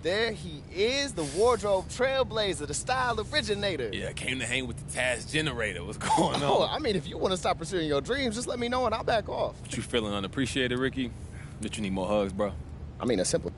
there he is, the wardrobe trailblazer, the style originator. Yeah, came to hang with the task generator. What's going on? Oh, I mean, if you want to stop pursuing your dreams, just let me know and I'll back off. But you feeling unappreciated, Ricky? That you need more hugs, bro? I mean, a simple...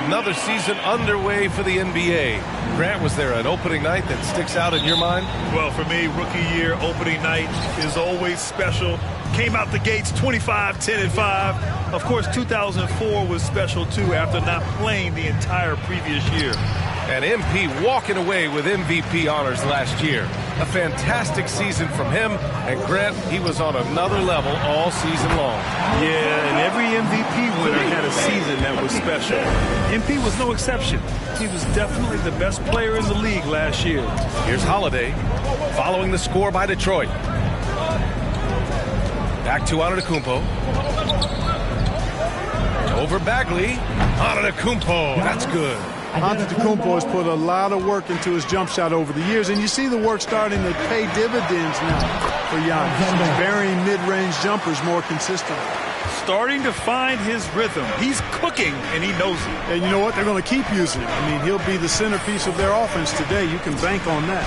Another season underway for the NBA. Grant, was there an opening night that sticks out in your mind? Well, for me, rookie year opening night is always special. Came out the gates 25, 10, and 5. Of course, 2004 was special, too, after not playing the entire previous year. And MP walking away with MVP honors last year. A fantastic season from him. And Grant, he was on another level all season long. Yeah, and every MVP winner had a season that was special. MP was no exception. He was definitely the best player in the league last year. Here's Holiday following the score by Detroit. Back to Antetokounmpo. Over Bagley. Antetokounmpo. That's good. Antetokounmpo has put a lot of work into his jump shot over the years, and you see the work starting to pay dividends now for Giannis. He's burying mid-range jumpers more consistently. Starting to find his rhythm. He's cooking, and he knows it. And you know what? They're going to keep using him. I mean, he'll be the centerpiece of their offense today. You can bank on that.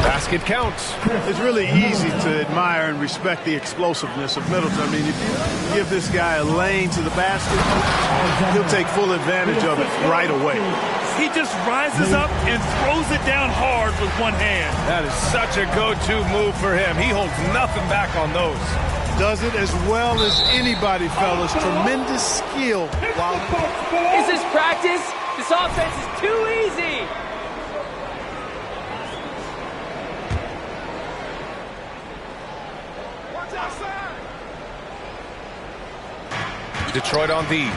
Basket counts. It's really easy to admire and respect the explosiveness of Middleton. I mean, if you give this guy a lane to the basket, he'll take full advantage of it right away. He just rises up and throws it down hard with one hand. That is such a go-to move for him. He holds nothing back on those. Does it as well as anybody, fellas. Tremendous skill. Wow. Is this practice? This offense is too easy. Detroit on D.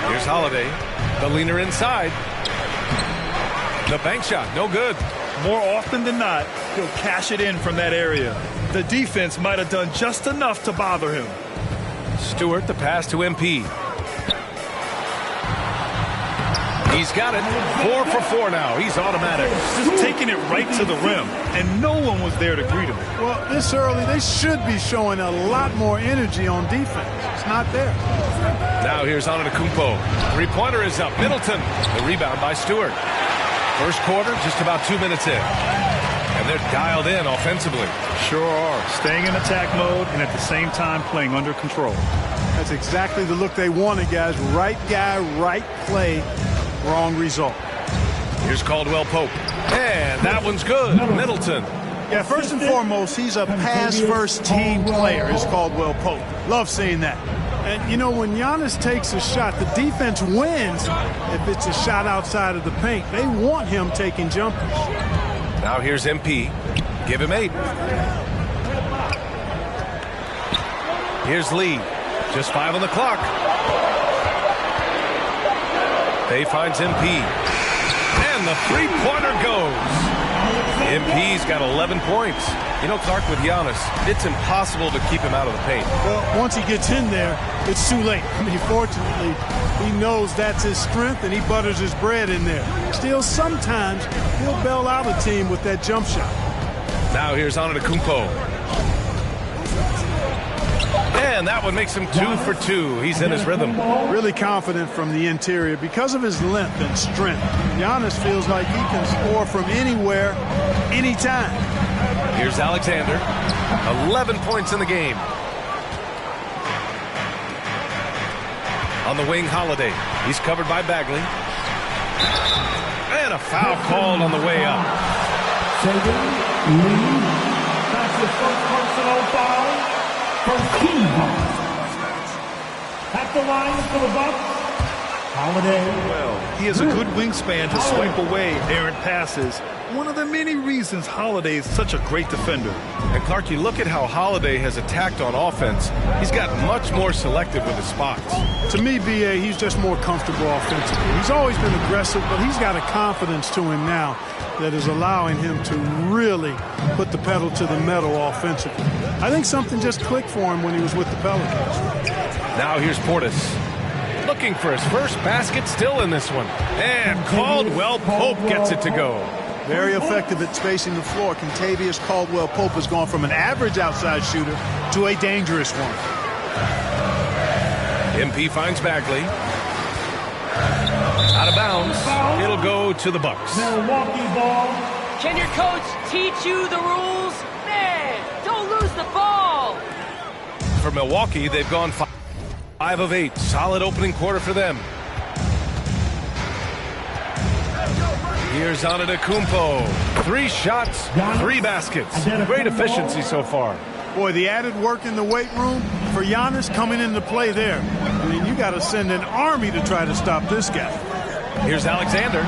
Here's Holiday. The leaner inside. The bank shot, no good. More often than not, he'll cash it in from that area. The defense might have done just enough to bother him. Stewart, the pass to MP. He's got it. 4 for 4 now. He's automatic. Just taking it right to the rim, and no one was there to greet him. Well, this early, they should be showing a lot more energy on defense. It's not there. Now here's Antetokounmpo. Three-pointer is up. Middleton. The rebound by Stewart. First quarter, just about 2 minutes in. And they're dialed in offensively. Sure are. Staying in attack mode and at the same time playing under control. That's exactly the look they wanted, guys. Right guy, right play, wrong result. Here's Caldwell Pope. And that one's good. Middleton. Yeah, first and foremost, he's a pass-first team player, is Caldwell Pope. Love seeing that. And, you know, when Giannis takes a shot, the defense wins if it's a shot outside of the paint. They want him taking jumpers. Now here's MP. Give him 8. Here's Lee. Just 5 on the clock. Bay finds MP. And the three-pointer goes. MP's got 11 points. You know, Clark, with Giannis, it's impossible to keep him out of the paint. Well, once he gets in there, it's too late. I mean, fortunately, he knows that's his strength, and he butters his bread in there. Still, sometimes he'll bail out a team with that jump shot. Now here's Antetokounmpo. And that one makes him 2 for 2. He's in his rhythm. Really confident from the interior because of his length and strength. Giannis feels like he can score from anywhere, anytime. Here's Alexander. 11 points in the game. On the wing, Holiday. He's covered by Bagley. And a foul called on the way up. That's the first personal foul from team. At the line for the Bucks, Holiday. Well, he has a good wingspan to swipe away errant passes. One of the many reasons Holiday is such a great defender. And Clark, you look at how Holiday has attacked on offense. He's got much more selective with his spots. To me, B.A., he's just more comfortable offensively. He's always been aggressive, but he's got a confidence to him now that is allowing him to really put the pedal to the metal offensively. I think something just clicked for him when he was with the Pelicans. Now here's Portis. Looking for his first basket, still in this one. And Caldwell Pope gets it to go. Very effective at spacing the floor. Kentavious Caldwell-Pope has gone from an average outside shooter to a dangerous one. MP finds Bagley. Out of bounds. It'll go to the Bucks. Milwaukee ball. Can your coach teach you the rules? Man, don't lose the ball. For Milwaukee, they've gone 5 of 8. Solid opening quarter for them. Here's Antetokounmpo. 3 shots, 3 baskets. Great efficiency so far. Boy, the added work in the weight room for Giannis coming into play there. I mean, you got to send an army to try to stop this guy. Here's Alexander.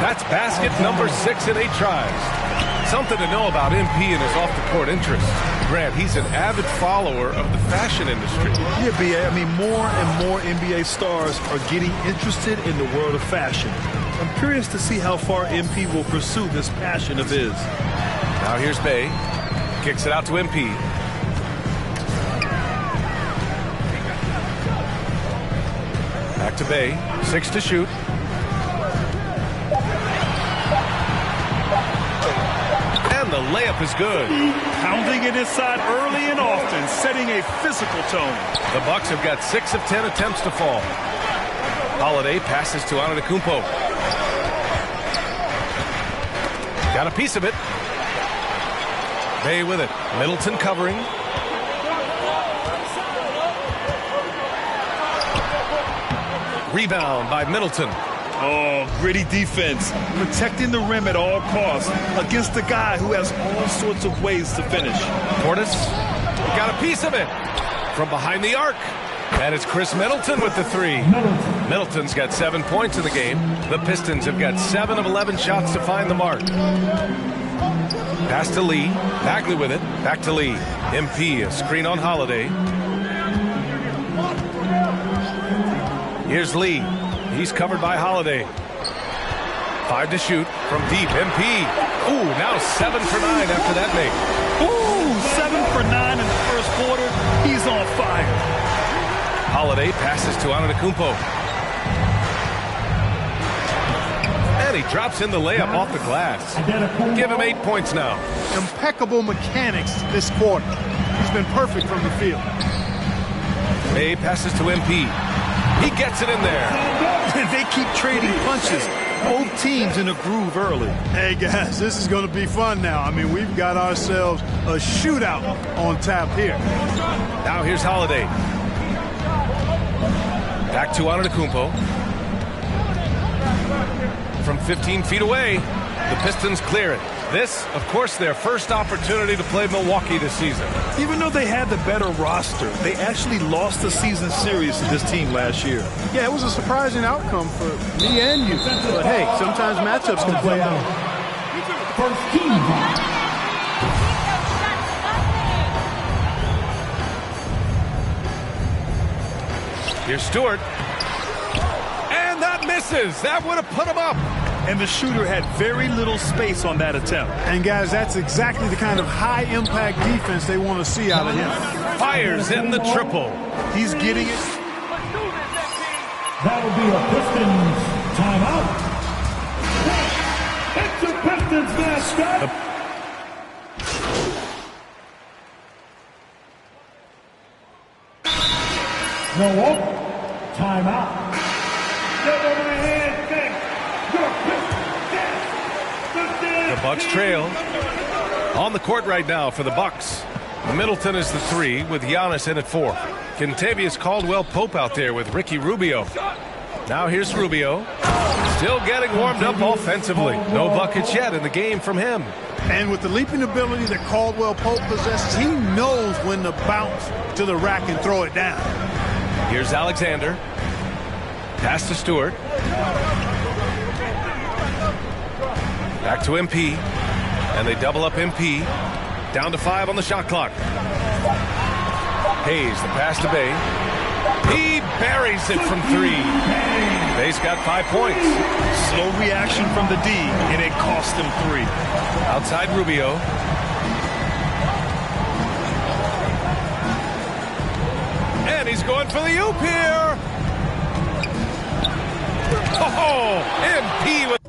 That's basket number 6 in 8 tries. Something to know about MP and his off-the-court interest. Grant, he's an avid follower of the fashion industry. Yeah, B.A., I mean, more and more NBA stars are getting interested in the world of fashion. I'm curious to see how far MP will pursue this passion of his. Now here's Bay. Kicks it out to MP. Back to Bay. 6 to shoot. And the layup is good. Pounding it inside early and often, setting a physical tone. The Bucks have got 6 of 10 attempts to fall. Holiday passes to Antetokounmpo. Got a piece of it. Bay with it. Middleton covering. Rebound by Middleton. Oh, gritty defense. Protecting the rim at all costs against a guy who has all sorts of ways to finish. Portis got a piece of it from behind the arc. And it's Chris Middleton with the 3. Middleton's got 7 points in the game. The Pistons have got 7 of 11 shots to find the mark. Pass to Lee. Bagley with it. Back to Lee. MP, a screen on Holiday. Here's Lee. He's covered by Holiday. 5 to shoot from deep. MP. Ooh, now 7 for 9 after that make. Ooh, 7 for 9 in the first quarter. He's on fire. Holiday passes to Antetokounmpo. And he drops in the layup off the glass. Give him 8 points now. Impeccable mechanics this quarter. He's been perfect from the field. Bay passes to MP. He gets it in there. They keep trading punches. Both teams in a groove early. Hey, guys, this is going to be fun now. I mean, we've got ourselves a shootout on tap here. Now here's Holiday. Back to Antetokounmpo. From 15 feet away, the Pistons clear it. This, of course, their first opportunity to play Milwaukee this season. Even though they had the better roster, they actually lost the season series to this team last year. Yeah, it was a surprising outcome for me and you. But hey, sometimes matchups can play out. First team. Here's Stewart. And that misses. That would have put him up. And the shooter had very little space on that attempt. And, guys, that's exactly the kind of high-impact defense they want to see out of him. Fires in the triple. He's getting it. That will be a Pistons timeout. It's a Pistons mascot. No, timeout. Get over my head, thing. The Bucks trail. On the court right now for the Bucks. Middleton is the 3 with Giannis in at 4. Kentavious Caldwell-Pope out there with Ricky Rubio. Now here's Rubio. Still getting warmed up offensively. No buckets yet in the game from him. And with the leaping ability that Caldwell-Pope possesses, he knows when to bounce to the rack and throw it down. Here's Alexander. Pass to Stewart. Back to MP. And they double up MP. Down to 5 on the shot clock. Hayes, the pass to Bay. He buries it from 3. Bay's got 5 points. Slow reaction from the D, and it cost him 3. Outside Rubio. And he's going for the oop here. Oh, MP with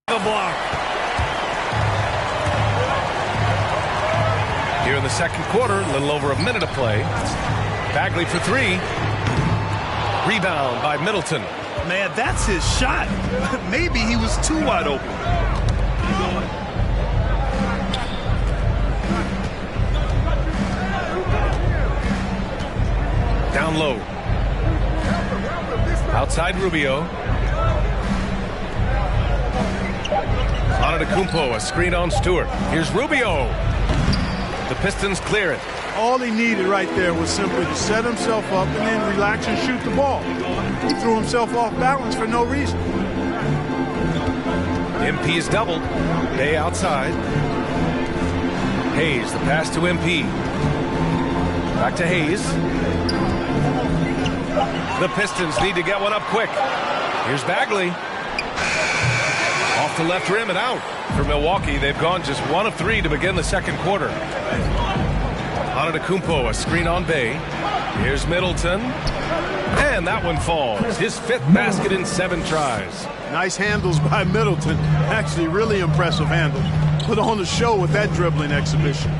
the block. Here in the second quarter, a little over a minute of play. Bagley for 3. Rebound by Middleton. Man, that's his shot. Maybe he was too wide open. Down low. Outside Rubio. Antetokounmpo, a screen on Stewart. Here's Rubio. The Pistons clear it. All he needed right there was simply to set himself up and then relax and shoot the ball. He threw himself off balance for no reason. MP is doubled. Bay outside. Hayes, the pass to MP. Back to Hayes. The Pistons need to get one up quick. Here's Bagley. Off the left rim and out. For Milwaukee, they've gone just 1 of 3 to begin the second quarter. Antetokounmpo, a screen on Bay. Here's Middleton. And that one falls. His 5th basket in 7 tries. Nice handles by Middleton. Actually, really impressive handles. Put on the show with that dribbling exhibition.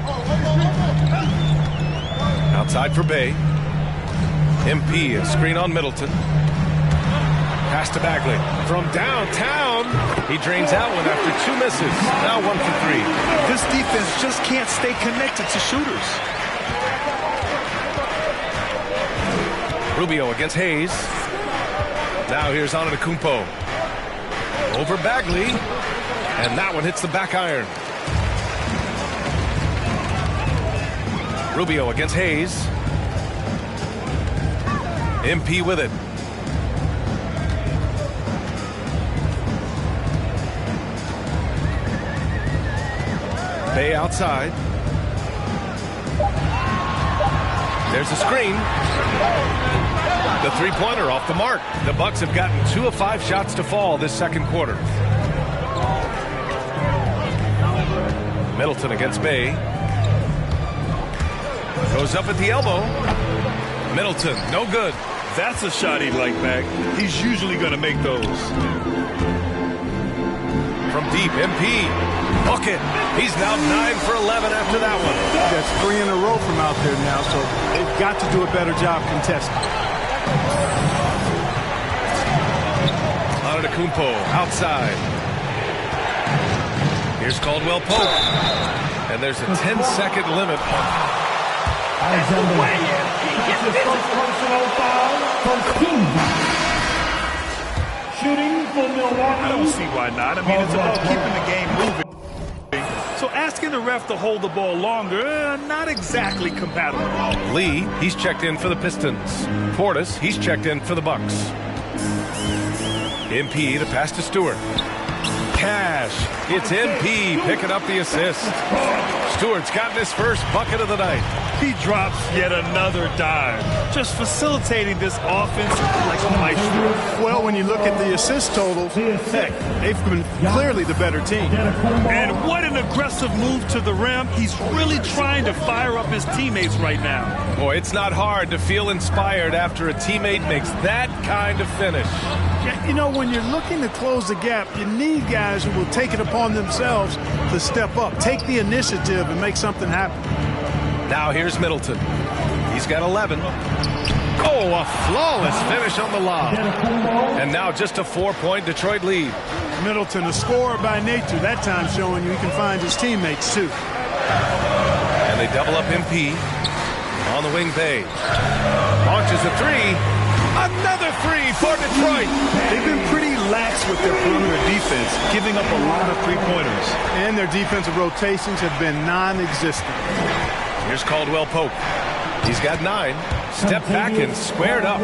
Outside for Bay. MP, a screen on Middleton. Pass to Bagley. From downtown, he drains that one after 2 misses. Now 1 for 3. This defense just can't stay connected to shooters. Rubio against Hayes. Now here's Antetokounmpo. Over Bagley. And that one hits the back iron. Rubio against Hayes. MP with it. Bay outside. There's a screen. The three-pointer off the mark. The Bucks have gotten 2 of 5 shots to fall this second quarter. Middleton against Bay. Goes up at the elbow. Middleton, no good. That's a shot he'd like back. He's usually going to make those. From deep, MP. Bucket. He's now 9 for 11 after that one. That's 3 in a row from out there now, so they've got to do a better job contesting. Antetokounmpo outside. Here's Caldwell Pope. And there's a 10-second limit. Alexander. That's his first personal foul from team. Shooting for Milwaukee. I don't see why not. I mean, it's about keeping the game moving. So asking the ref to hold the ball longer, not exactly compatible. Lee, he's checked in for the Pistons. Portis, he's checked in for the Bucks. MP, the pass to Stewart. Cash. It's MP picking up the assist. Stewart's gotten his first bucket of the night. He drops yet another dive, just facilitating this offense like a maestro. Well, when you look at the assist totals, heck, they've been clearly the better team. And what an aggressive move to the rim. He's really trying to fire up his teammates right now. Boy, it's not hard to feel inspired after a teammate makes that kind of finish. Yeah, you know, when you're looking to close the gap, you need guys who will take it upon themselves to step up, take the initiative, and make something happen. Now here's Middleton. He's got 11. Oh, a flawless finish on the lob. And now just a 4-point Detroit lead. Middleton, a scorer by nature, that time showing you he can find his teammates too. And they double up MP on the wing. Bay launches a three. Another three for Detroit. They've been pretty lax with their perimeter defense, giving up a lot of three-pointers. And their defensive rotations have been non-existent. Here's Caldwell Pope. He's got 9. Step back and squared up.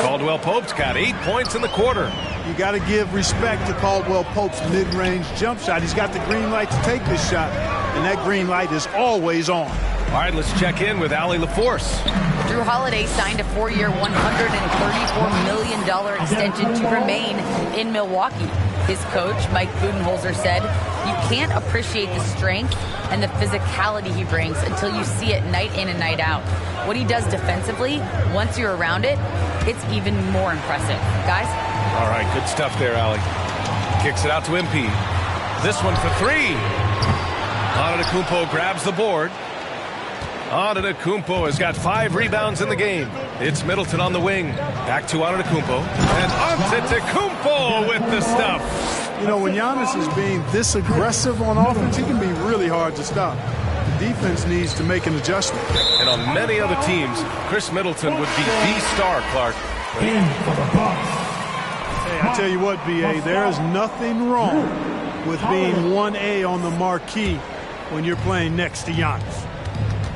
Caldwell Pope's got 8 points in the quarter. You got to give respect to Caldwell Pope's mid-range jump shot. He's got the green light to take this shot, and that green light is always on. All right, let's check in with Allie LaForce. Drew Holiday signed a 4-year, $134 million extension to remain in Milwaukee. His coach, Mike Budenholzer, said, "You can't appreciate the strength and the physicality he brings until you see it night in and night out. What he does defensively, once you're around it, it's even more impressive." Guys? All right, good stuff there, Allie. Kicks it out to MP. This one for 3. Antetokounmpo grabs the board. Antetokounmpo has got 5 rebounds in the game. It's Middleton on the wing. Back to Antetokounmpo. And Antetokounmpo with the stuff. You know, when Giannis is being this aggressive on offense, he can be really hard to stop. The defense needs to make an adjustment. And on many other teams, Chris Middleton would be the star, Clark. In for the Bucks. Hey, I tell you what, B.A., there is nothing wrong with being 1A on the marquee when you're playing next to Giannis.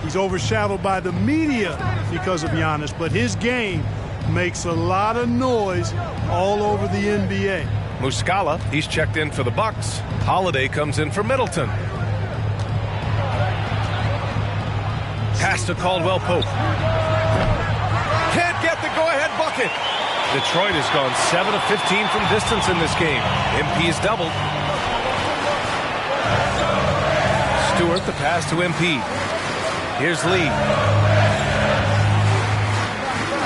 He's overshadowed by the media because of Giannis, but his game makes a lot of noise all over the NBA. Muscala, he's checked in for the Bucks. Holiday comes in for Middleton. Pass to Caldwell Pope. Can't get the go-ahead bucket. Detroit has gone 7 of 15 from distance in this game. MP's doubled. Stewart, the pass to MP. Here's Lee.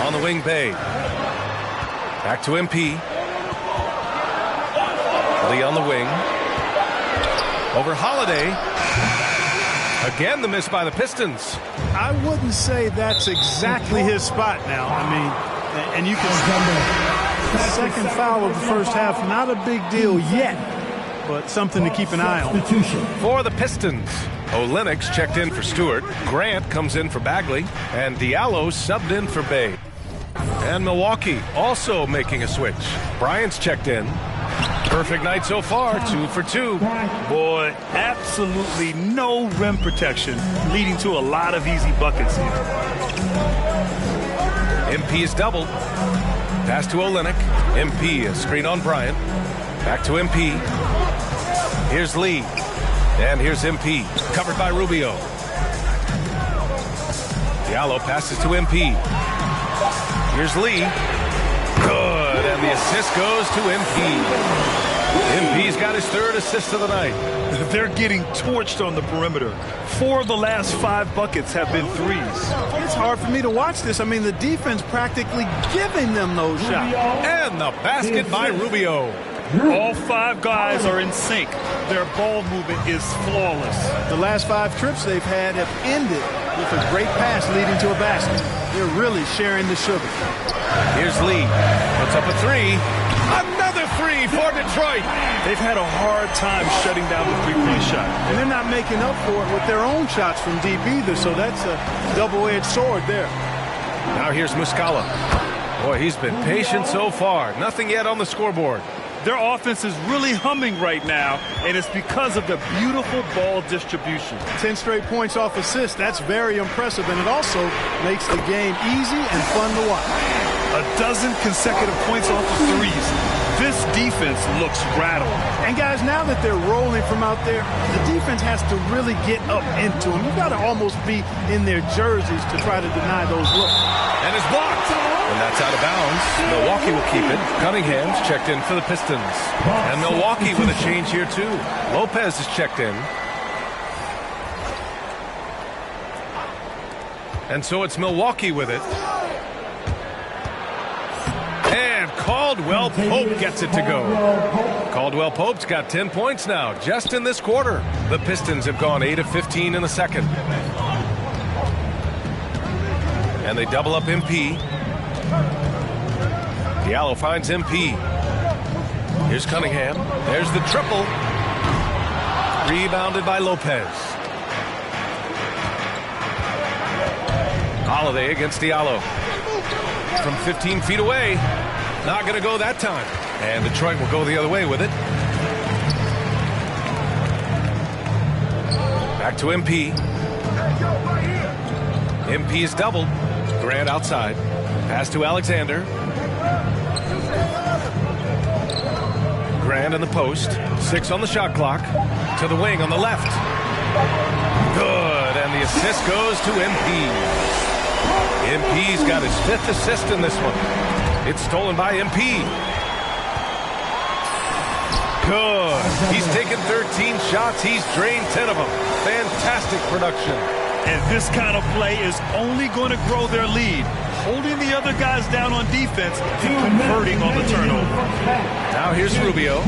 On the wing, Bay. Back to MP. Lee on the wing. Over Holiday. Again, the miss by the Pistons. I wouldn't say that's exactly his spot now. I mean, and you can the second foul of the first half, not a big deal yet, but something to keep an eye on. For the Pistons, Olenek's checked in for Stewart. Grant comes in for Bagley. And Diallo subbed in for Bay. And Milwaukee also making a switch. Bryant's checked in. Perfect night so far, 2 for 2. Boy, absolutely no rim protection, leading to a lot of easy buckets here. MP is doubled. Pass to Olenek. MP, a screen on Bryant. Back to MP. Here's Lee. And here's MP. Covered by Rubio. Diallo passes to MP. Here's Lee. Good. And the assist goes to MP. MP's got his third assist of the night. They're getting torched on the perimeter. 4 of the last 5 buckets have been threes. It's hard for me to watch this. I mean, the defense practically giving them those shots. And the basket by Rubio. All 5 guys are in sync. Their ball movement is flawless. The last 5 trips they've had have ended with a great pass leading to a basket. They're really sharing the sugar. Here's Lee. Puts up a 3. Another 3 for Detroit. They've had a hard time shutting down the three-point shot. And they're not making up for it with their own shots from deep either, so that's a double-edged sword there. Now here's Muscala. Boy, he's been patient so far. Nothing yet on the scoreboard. Their offense is really humming right now, and it's because of the beautiful ball distribution. 10 straight points off assists. That's very impressive, and it also makes the game easy and fun to watch. 12 consecutive points off of threes. This defense looks rattled. And guys, now that they're rolling from out there, the defense has to really get up into them. You've got to almost be in their jerseys to try to deny those looks. And it's blocked. And that's out of bounds. Milwaukee will keep it. Cunningham's checked in for the Pistons. And Milwaukee with a change here, too. Lopez is checked in. And so it's Milwaukee with it. And Caldwell Pope gets it to go. Caldwell Pope's got 10 points now, just in this quarter. The Pistons have gone 8 of 15 in the second. And they double up MP. Diallo finds MP. Here's Cunningham. There's the triple. Rebounded by Lopez. Holiday against Diallo. From 15 feet away. Not going to go that time. And Detroit will go the other way with it. Back to MP. MP is doubled. Grant outside. Pass to Alexander. Grant in the post. 6 on the shot clock. To the wing on the left. Good. And the assist goes to MP. MP's got his 5th assist in this one. It's stolen by MP. Good. He's taken 13 shots. He's drained 10 of them. Fantastic production. And this kind of play is only going to grow their lead. Holding the other guys down on defense and converting on the turnover. Now here's Rubio.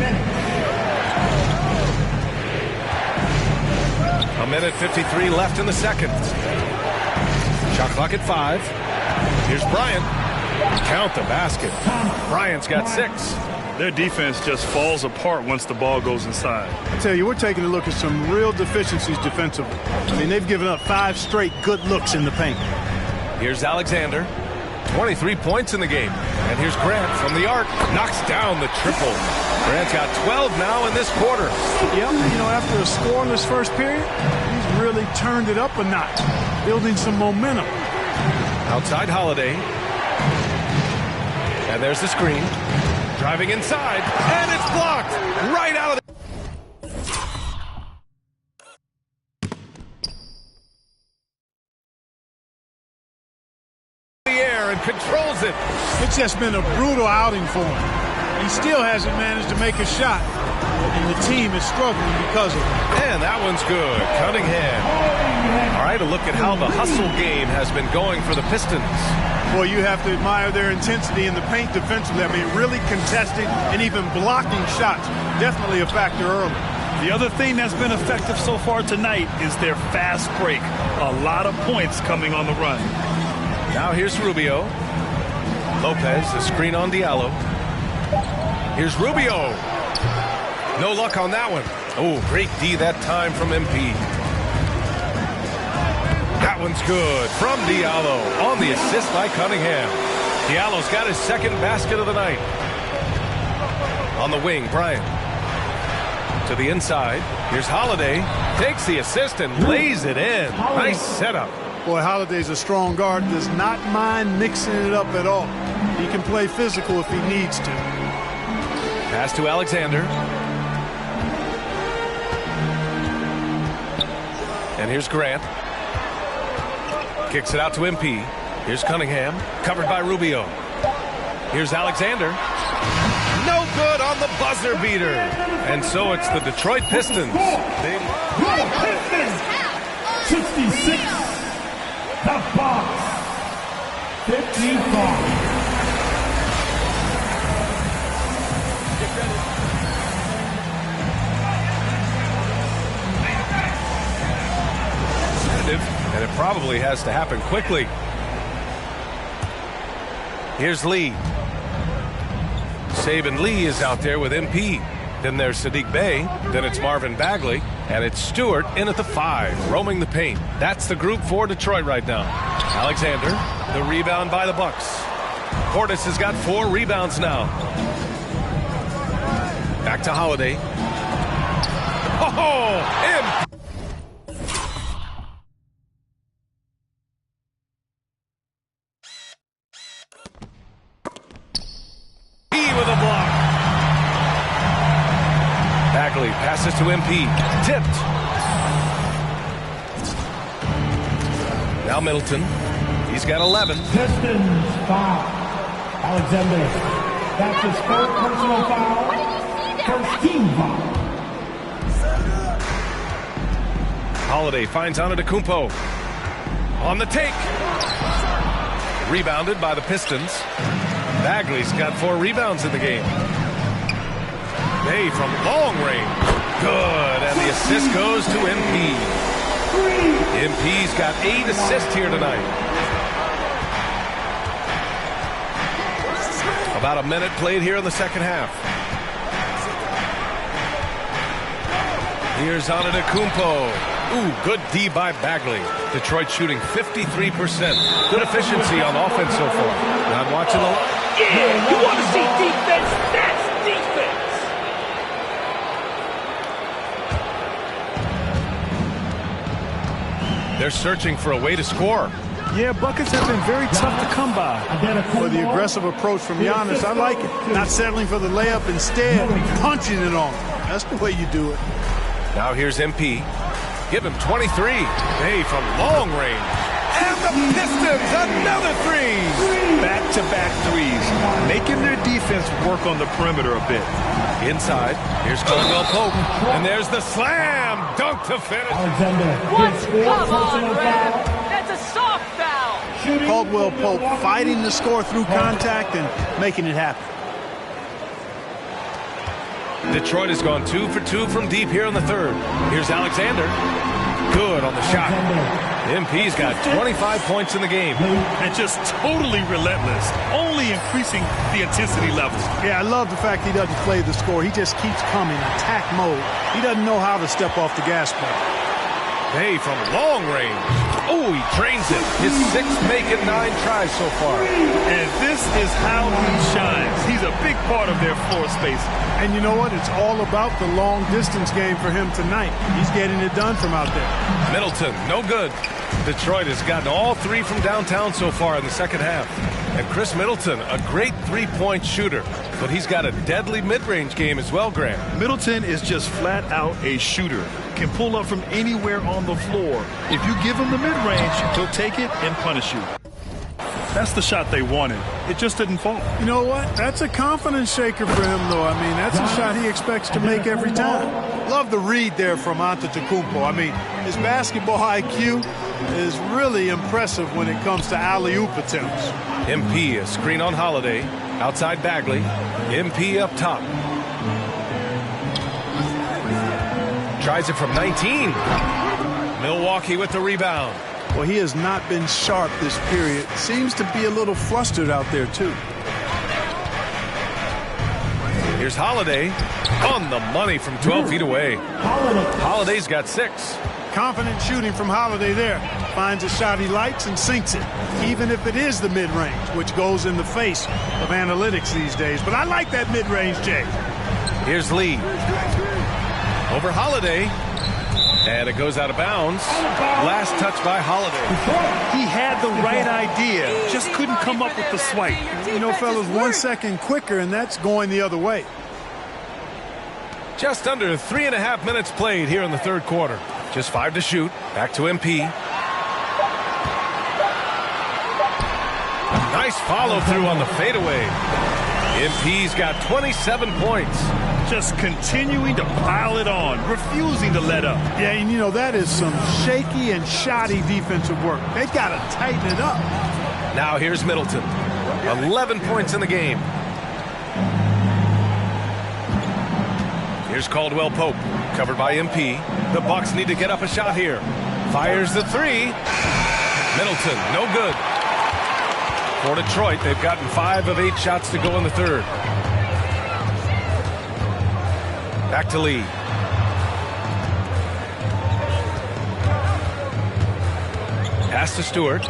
A minute 53 left in the second. Shot clock at 5. Here's Bryant. Count the basket. Bryant's got 6. Their defense just falls apart once the ball goes inside. I tell you, we're taking a look at some real deficiencies defensively. I mean, they've given up 5 straight good looks in the paint. Here's Alexander. 23 points in the game. And here's Grant from the arc. Knocks down the triple. Grant's got 12 now in this quarter. Yep, you know, after a scoreless first period, he's really turned it up a notch, building some momentum. Outside Holiday. And there's the screen. Driving inside. And it's blocked. Right out of the... and controls it. It's just been a brutal outing for him. He still hasn't managed to make a shot, and the team is struggling because of it. And that one's good. Cunningham. All right, a look at how the hustle game has been going for the Pistons. Boy, you have to admire their intensity in the paint defensively. I mean, really contesting and even blocking shots. Definitely a factor early. The other thing that's been effective so far tonight is their fast break. A lot of points coming on the run. Now here's Rubio. Lopez, the screen on Diallo. Here's Rubio. No luck on that one. Oh, great D that time from MP. That one's good from Diallo on the assist by Cunningham. Diallo's got his 2nd basket of the night. On the wing, Bryant. To the inside. Here's Holiday. Takes the assist and lays it in. Nice setup. Boy, Holiday's a strong guard, does not mind mixing it up at all. He can play physical if he needs to. Pass to Alexander. And here's Grant. Kicks it out to MP. Here's Cunningham, covered by Rubio. Here's Alexander. No good on the buzzer beater. And so it's the Detroit Pistons. Pistons, 66. The Bucks, 55. And it probably has to happen quickly. Here's Lee. Saban Lee is out there with MP. Then there's Sadiq Bey. Then it's Marvin Bagley. And it's Stewart in at the 5, roaming the paint. That's the group for Detroit right now. Alexander, the rebound by the Bucks. Portis has got 4 rebounds now. Back to Holiday. Oh, MP. Passes to MP. Tipped. Now Middleton. He's got 11. Pistons foul. Alexander. That's his 3rd personal foul. First team foul. Holiday finds Antetokounmpo. On the take. Rebounded by the Pistons. Bagley's got 4 rebounds in the game. Bay from long range. Good. And the assist goes to MP. MP's got 8 assists here tonight. About a minute played here in the second half. Here's Antetokounmpo. Ooh, good D by Bagley. Detroit shooting 53%. Good efficiency on offense so far. Not watching the... Yeah, you want to see defense? That's defense. They're searching for a way to score. Yeah, buckets have been very tough to come by. For the aggressive approach from Giannis, I like it. Not settling for the layup, instead punching it on. That's the way you do it. Now here's MP. Give him 23. Hey, from long range. And the Pistons, another 3. Back-to-back threes, making their defense work on the perimeter a bit. Inside, here's Caldwell Pope. And there's the slam dunk to finish. Alexander. What? Come on, Red. That's a soft foul. Caldwell Pope fighting the score through contact and making it happen. Detroit has gone 2 for 2 from deep here in the 3rd. Here's Alexander. Good on the shot. MP's got 25 points in the game. And just totally relentless, only increasing the intensity levels. Yeah, I love the fact he doesn't play the score. He just keeps coming, attack mode. He doesn't know how to step off the gas pedal. Hey, from long range. Oh, he drains it. His 6th make and 9 tries so far. And this is how he shines. He's a big part of their floor space. And you know what? It's all about the long distance game for him tonight. He's getting it done from out there. Middleton, no good. Detroit has gotten all 3 from downtown so far in the second half. And Chris Middleton, a great 3-point shooter. But he's got a deadly mid-range game as well, Grant. Middleton is just flat out a shooter. Can pull up from anywhere on the floor. If you give him the mid-range, he'll take it and punish you. That's the shot they wanted. It just didn't fall. You know what? That's a confidence shaker for him, though. I mean, that's a shot he expects to make every time. Love the read there from Antetokounmpo. I mean, his basketball IQ is really impressive when it comes to alley-oop attempts. MP, a screen on Holiday. Outside Bagley. MP up top. Tries it from 19. Milwaukee with the rebound. Well, he has not been sharp this period. Seems to be a little flustered out there, too. Here's Holiday on the money from 12 feet away. Holiday's got 6. Confident shooting from Holiday there. Finds a shot he likes and sinks it, even if it is the mid-range, which goes in the face of analytics these days. But I like that mid-range, Jay. Here's Lee. Over Holiday. And it goes out of bounds. Last touch by Holiday. He had the right idea, just couldn't come up with the swipe. You know, fellas, 1 second quicker, and that's going the other way. Just under 3.5 minutes played here in the 3rd quarter. Just 5 to shoot. Back to MP. Nice follow through on the fadeaway. MP's got 27 points. Just continuing to pile it on, refusing to let up. Yeah, and you know, that is some shaky and shoddy defensive work. They got to tighten it up. Now here's Middleton. 11 points in the game. Here's Caldwell Pope, covered by MP. The Bucks need to get up a shot here. Fires the three. Middleton, no good. For Detroit, they've gotten 5 of 8 shots to go in the third. Back to Lee. Pass to Stewart.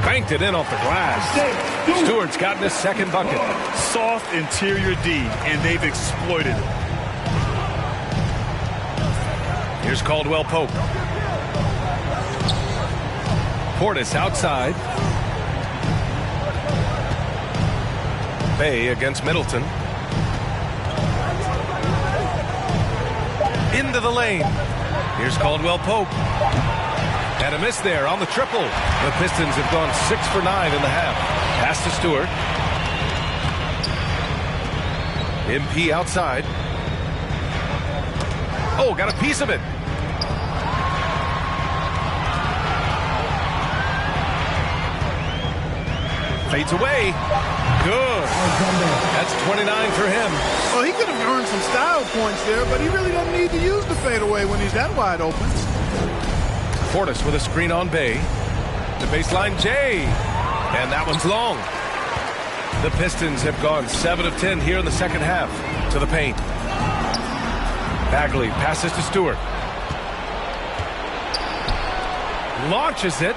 Banked it in off the glass. Stewart's gotten his second bucket. Soft interior D, and they've exploited it. Here's Caldwell Pope. Portis outside. Bay against Middleton. Into the lane. Here's Caldwell Pope. And a miss there on the triple. The Pistons have gone 6 for 9 in the half. Pass to Stewart. MP outside. Oh, got a piece of it. Fades away. Good. That's 29 for him. Well, he could have earned some style points there, but he really doesn't need to use the fadeaway when he's that wide open. Portis with a screen on Bay. The baseline J. And that one's long. The Pistons have gone 7 of 10 here in the second half. To the paint. Bagley passes to Stewart. Launches it.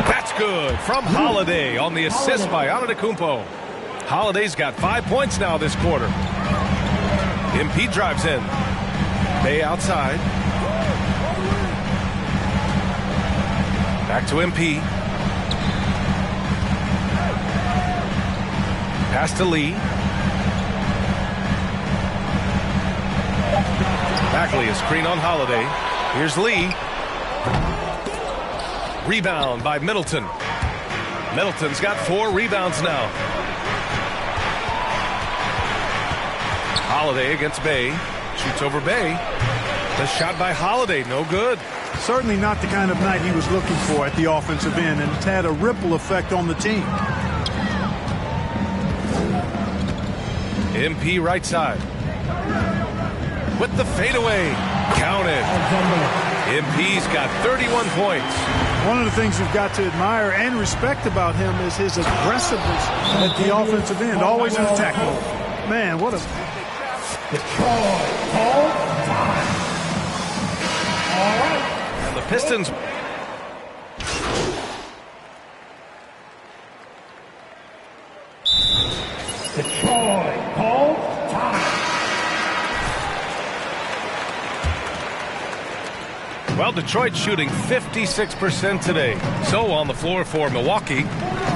That's good from Holiday on the assist by Antetokounmpo. Holiday's got 5 points now this quarter. MP drives in. Bay outside. Back to MP. Pass to Lee. Bagley, a screen on Holiday. Here's Lee. Rebound by Middleton. Middleton's got 4 rebounds now. Holiday against Bay. Shoots over Bay. The shot by Holiday, no good. Certainly not the kind of night he was looking for at the offensive end, and it's had a ripple effect on the team. MP right side. With the fadeaway. Counted. MP's got 31 points. One of the things you've got to admire and respect about him is his aggressiveness at the offensive end, always in attack mode. Man, what a... And the Pistons... Detroit calls time. Well, Detroit shooting 56% today. So on the floor for Milwaukee,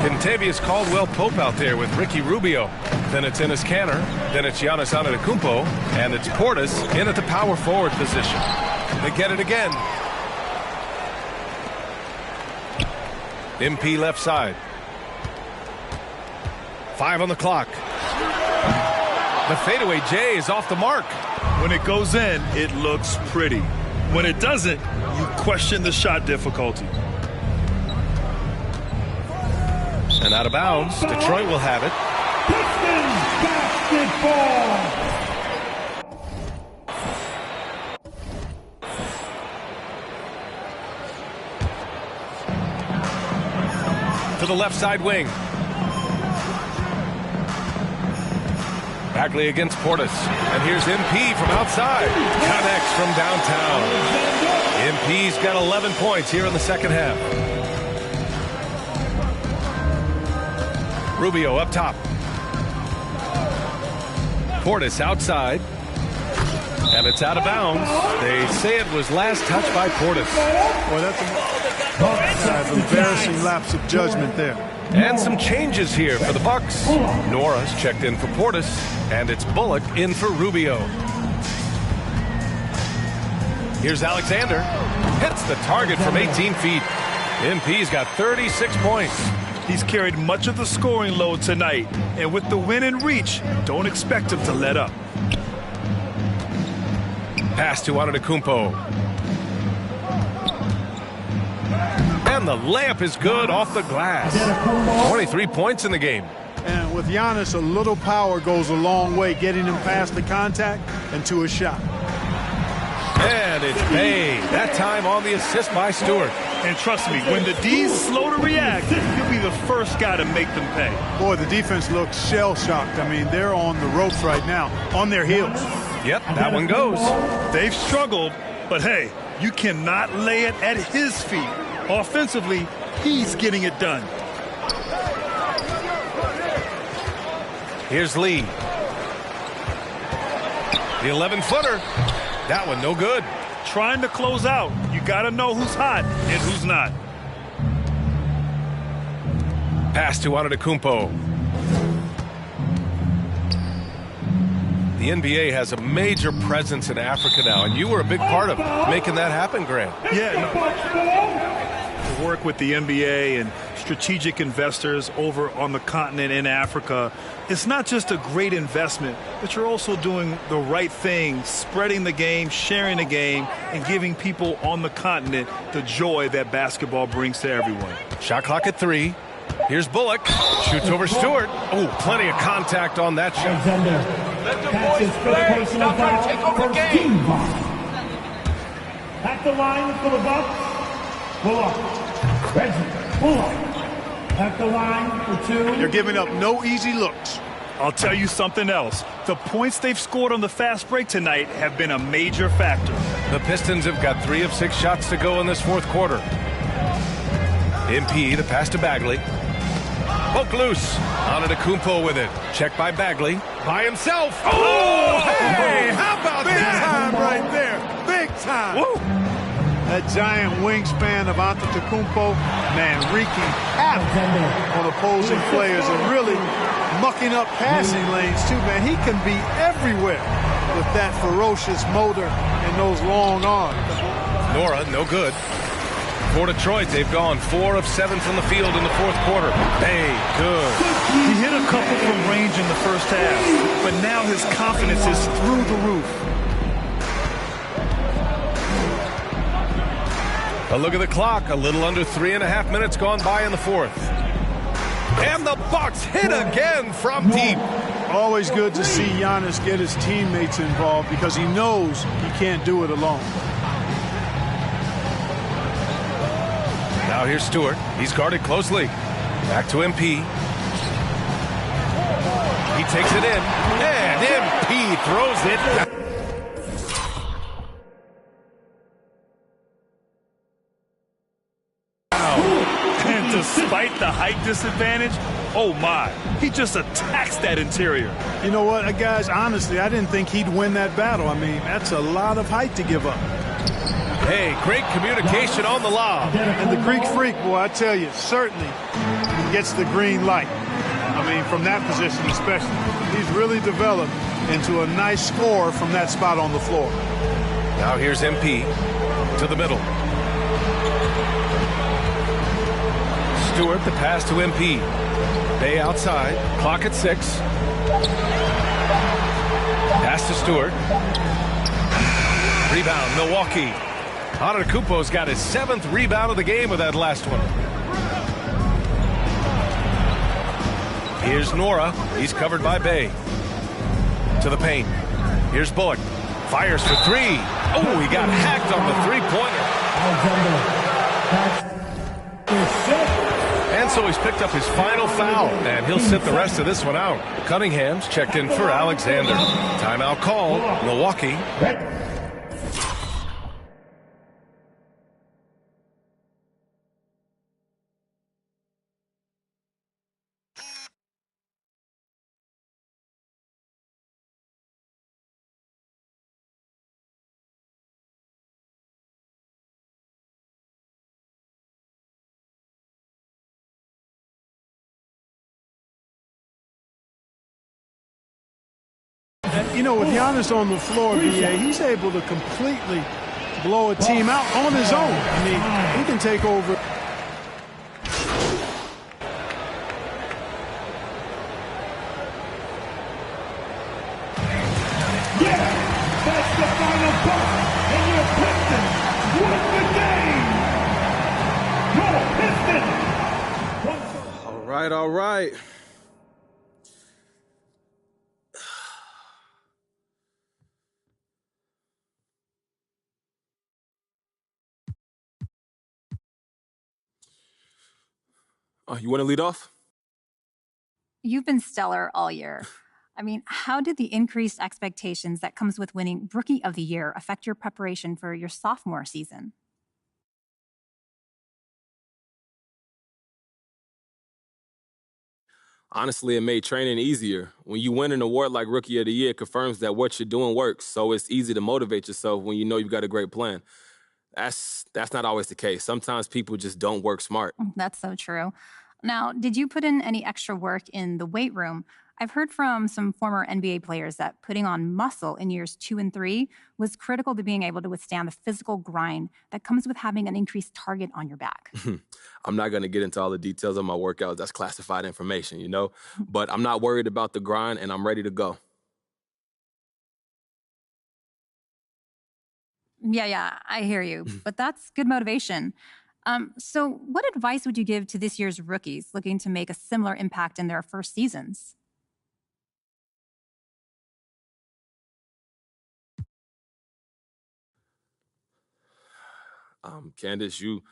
Kentavious Caldwell-Pope out there with Ricky Rubio. Then it's Enes Kanter. Then it's Giannis Antetokounmpo. And it's Portis in at the power forward position. They get it again. MP left side. 5 on the clock. The fadeaway J is off the mark. When it goes in, it looks pretty. When it doesn't, you question the shot difficulty. And out of bounds, Detroit will have it. Pistons basketball. To the left side wing. Bagley against Portis. And here's MP from outside. Connects from downtown. MP's got 11 points here in the second half. Rubio up top. Portis outside. And it's out of bounds. They say it was last touched by Portis. Boy, that's an embarrassing lapse of judgment there. And some changes here for the Bucks. Norris checked in for Portis, and it's Bullock in for Rubio. Here's Alexander. Hits the target from 18 feet. MP's got 36 points. He's carried much of the scoring load tonight, and with the win in reach, don't expect him to let up. Pass to Antetokounmpo. And the layup is good off the glass. 23 points in the game. And with Giannis, a little power goes a long way, getting him past the contact and to a shot. And it's Bay. That time on the assist by Stewart. And trust me, when the D's slow to react, you'll be the first guy to make them pay. Boy, the defense looks shell-shocked. I mean, they're on the ropes right now, on their heels. Yep, that one goes. They've struggled, but hey, you cannot lay it at his feet. Offensively, he's getting it done. Here's Lee. The 11-footer. That one no good. Trying to close out. You got to know who's hot and who's not. Pass to Antetokounmpo. The NBA has a major presence in Africa now, and you were a big part of making that happen, Grant. Yeah. To work with the NBA and strategic investors over on the continent in Africa, it's not just a great investment, but you're also doing the right thing, spreading the game, sharing the game, and giving people on the continent the joy that basketball brings to everyone. Shot clock at 3. Here's Bullock. Shoots over Stewart. Oh, plenty of contact on that shot. Let the boys play. Stop trying to take over the game. At the line for the Bucks, Bullock. Reggie Bullock. At the line for 2. They're giving up no easy looks. I'll tell you something else. The points they've scored on the fast break tonight have been a major factor. The Pistons have got 3 of 6 shots to go in this fourth quarter. MP, the pass to Bagley. Poke loose. Antetokounmpo with it. Check by Bagley. By himself. Oh, hey, how about Big that? time right there. Big time. Woo. That giant wingspan of Antetokounmpo, man, wreaking havoc on opposing players and really mucking up passing lanes too, man. He can be everywhere with that ferocious motor and those long arms. Nora, no good. For Detroit, they've gone 4 of 7 from the field in the fourth quarter. Hey, good. He hit a couple from range in the first half, but now his confidence is through the roof. A look at the clock. A little under 3.5 minutes gone by in the fourth. And the Bucks hit again from deep. Always good to see Giannis get his teammates involved because he knows he can't do it alone. Now here's Stewart. He's guarded closely. Back to MP. He takes it in. And MP throws it. And despite the height disadvantage, oh my, he just attacks that interior. You know what, guys, honestly, I didn't think he'd win that battle. I mean, that's a lot of height to give up. Hey, great communication on the lob. And the Greek Freak, boy, I tell you, certainly gets the green light. I mean, from that position especially. He's really developed into a nice scorer from that spot on the floor. Now here's MP to the middle. Stewart, the pass to MP. Bay outside. Clock at 6. Pass to Stewart. Rebound, Milwaukee. Antetokounmpo's got his 7th rebound of the game with that last one. Here's Nora. He's covered by Bay. To the paint. Here's Bullock. Fires for 3. Oh, he got hacked on the three-pointer. And so he's picked up his final foul, and he'll sit the rest of this one out. Cunningham's checked in for Alexander. Timeout called. Milwaukee. You know, with Giannis on the floor, BA, he's able to completely blow a team out on his own. I mean, he can take over. right, all right. You want to lead off? You've been stellar all year. I mean, how did the increased expectations that comes with winning Rookie of the Year affect your preparation for your sophomore season? Honestly, it made training easier. When you win an award like Rookie of the Year, it confirms that what you're doing works, so it's easy to motivate yourself when you know you've got a great plan. That's not always the case. Sometimes people just don't work smart. That's so true. Now, did you put in any extra work in the weight room? I've heard from some former NBA players that putting on muscle in years 2 and 3 was critical to being able to withstand the physical grind that comes with having an increased target on your back. I'm not going to get into all the details of my workouts. That's classified information, you know? But I'm not worried about the grind, and I'm ready to go. Yeah, I hear you. But that's good motivation. So what advice would you give to this year's rookies looking to make a similar impact in their first seasons? Candace, you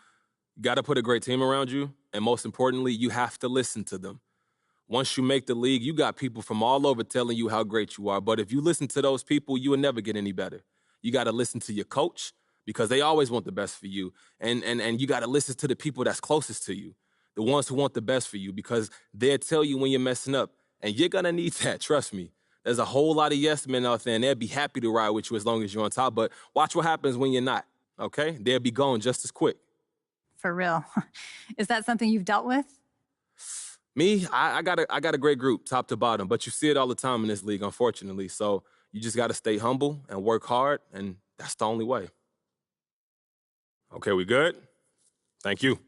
got to put a great team around you, and most importantly, you have to listen to them. Once you make the league, you got people from all over telling you how great you are, but if you listen to those people, you will never get any better. You got to listen to your coach because they always want the best for you, and you got to listen to the people that's closest to you, the ones who want the best for you, because they'll tell you when you're messing up, and you're going to need that, trust me. There's a whole lot of yes men out there, and they'll be happy to ride with you as long as you're on top, but watch what happens when you're not. Okay? They'll be gone just as quick. For real. Is that something you've dealt with? Me, I got a great group, top to bottom, but you see it all the time in this league, unfortunately. So you just got to stay humble and work hard, and that's the only way. Okay, we good? Thank you.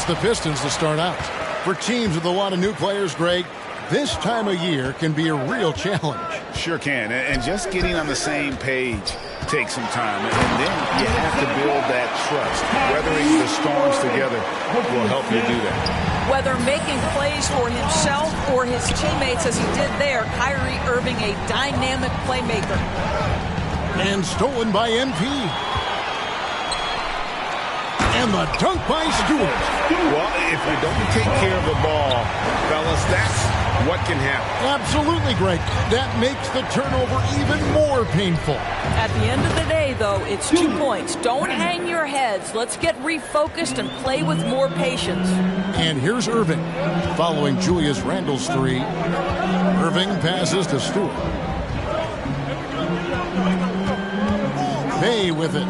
against the Pistons to start out. For teams with a lot of new players, Greg, this time of year can be a real challenge. Sure can. And just getting on the same page takes some time. And then you have to build that trust. Weathering the storms together will help you do that. Whether making plays for himself or his teammates as he did there, Kyrie Irving, a dynamic playmaker. And stolen by MP. And the dunk by Stewart. Well, if you don't take care of the ball, fellas, that's what can happen. Absolutely, Greg. That makes the turnover even more painful. At the end of the day, though, it's 2 points. Don't hang your heads. Let's get refocused and play with more patience. And here's Irving. Following Julius Randle's three, Irving passes to Stewart. Bay with it.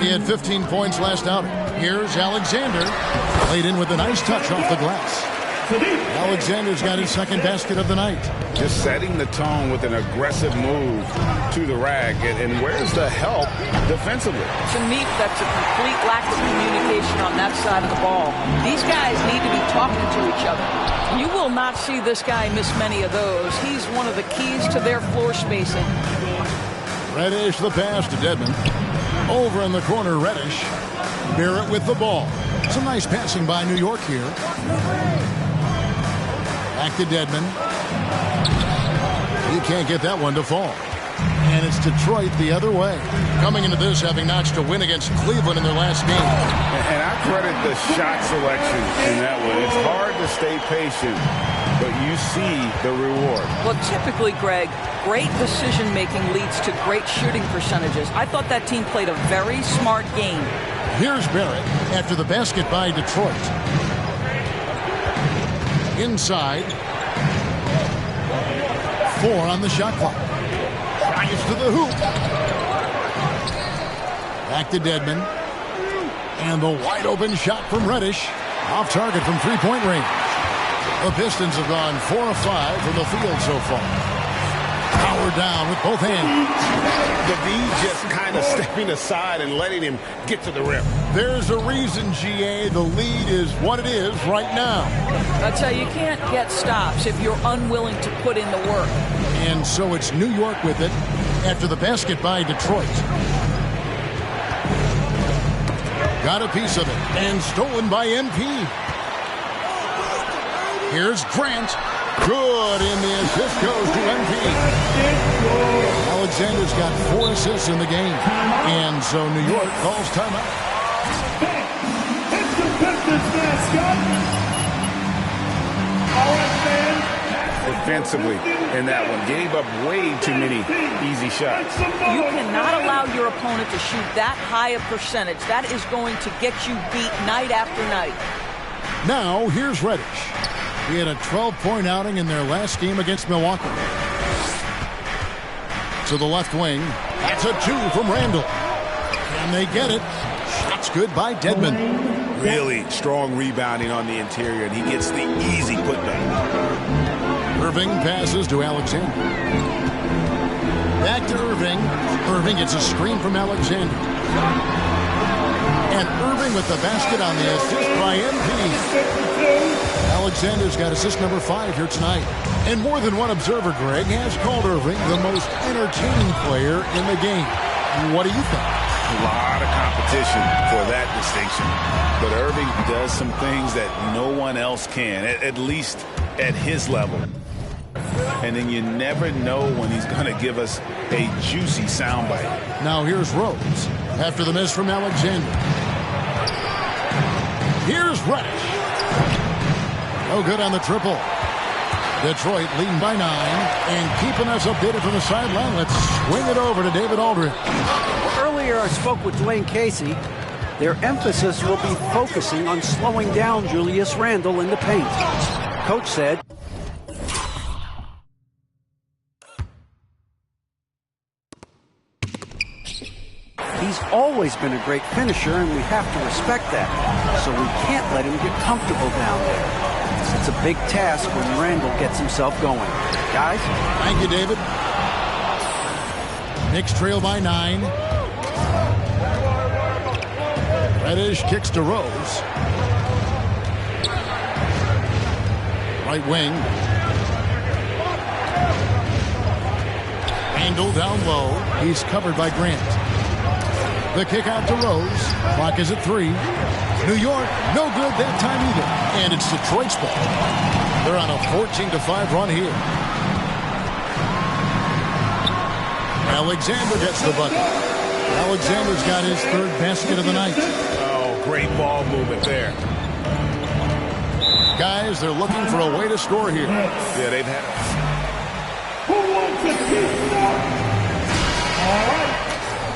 He had 15 points last outing. Here's Alexander. Played in with a nice touch off the glass. Alexander's got his second basket of the night. Just setting the tone with an aggressive move to the rack. And where's the help defensively? To me, that's a complete lack of communication on that side of the ball. These guys need to be talking to each other. You will not see this guy miss many of those. He's one of the keys to their floor spacing. Reddish the pass to Dedmon. Over in the corner, Reddish. Barrett with the ball. Some nice passing by New York here. Back to Dedmon. He can't get that one to fall. And it's Detroit the other way. Coming into this, having notched a win against Cleveland in their last game. And I credit the shot selection in that one. It's hard to stay patient, but you see the reward. Well, typically, Greg, great decision-making leads to great shooting percentages. I thought that team played a very smart game. Here's Barrett after the basket by Detroit. Inside. 4 on the shot clock. Drives to the hoop. Back to Dedmon. And the wide open shot from Reddish. Off target from three-point range. The Pistons have gone 4 of 5 from the field so far. Power down with both hands. The V just kind of stepping aside and letting him get to the rim. There's a reason, GA. The lead is what it is right now. That's how you can't get stops if you're unwilling to put in the work. And so it's New York with it after the basket by Detroit. Got a piece of it and stolen by MP. Here's Grant. Good in the assist goes to MP. Alexander's got 4 assists in the game. And so New York calls timeout. It's the Pistons mascot. All right, man. Defensively in that one. Gave up way too many easy shots. You cannot allow your opponent to shoot that high a percentage. That is going to get you beat night after night. Now, here's Reddish. He had a 12-point outing in their last game against Milwaukee. To the left wing. That's a 2 from Randle. Can they get it? Shot's good by Dedmon. Really strong rebounding on the interior, and he gets the easy putback. Irving passes to Alexander. Back to Irving. Irving gets a screen from Alexander. And Irving with the basket on the assist by MP. Alexander's got assist number 5 here tonight. And more than one observer, Greg, has called Irving the most entertaining player in the game. What do you think? A lot of competition for that distinction. But Irving does some things that no one else can, at least at his level. And then you never know when he's going to give us a juicy soundbite. Now here's Rose after the miss from Alexander. Here's Reddish. No good on the triple. Detroit leading by 9 and keeping us updated from the sideline. Let's swing it over to David Aldridge. Earlier I spoke with Dwayne Casey. Their emphasis will be focusing on slowing down Julius Randle in the paint. Coach said, he's always been a great finisher, and we have to respect that. So we can't let him get comfortable down there. It's a big task when Randle gets himself going. Guys? Thank you, David. Knicks trail by 9. Reddish kicks to Rose. Right wing. Randall down low. He's covered by Grant. The kick out to Rose. Clock is at 3. New York, no good that time either. And it's Detroit's ball. They're on a 14-5 run here. Alexander gets the bucket. Alexander's got his 3rd basket of the night. Oh, great ball movement there. Guys, they're looking for a way to score here. Yeah, they've had it. Who wants to get up? All right.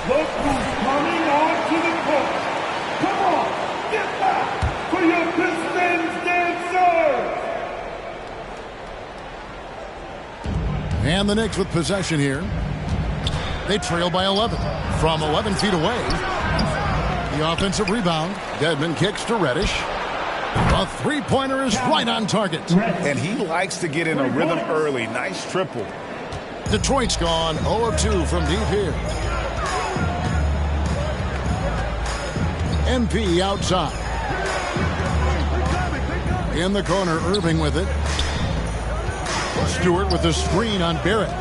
Look who's coming on to the court. Come on, get back for your Pistons dancers. And the Knicks with possession here. They trail by 11. From 11 feet away. The offensive rebound. Dedmon kicks to Reddish. A three-pointer is right on target. And he likes to get in a rhythm early. Nice triple. Detroit's gone 0 of 2 from deep here. MP outside. In the corner, Irving with it. Stewart with the screen on Barrett.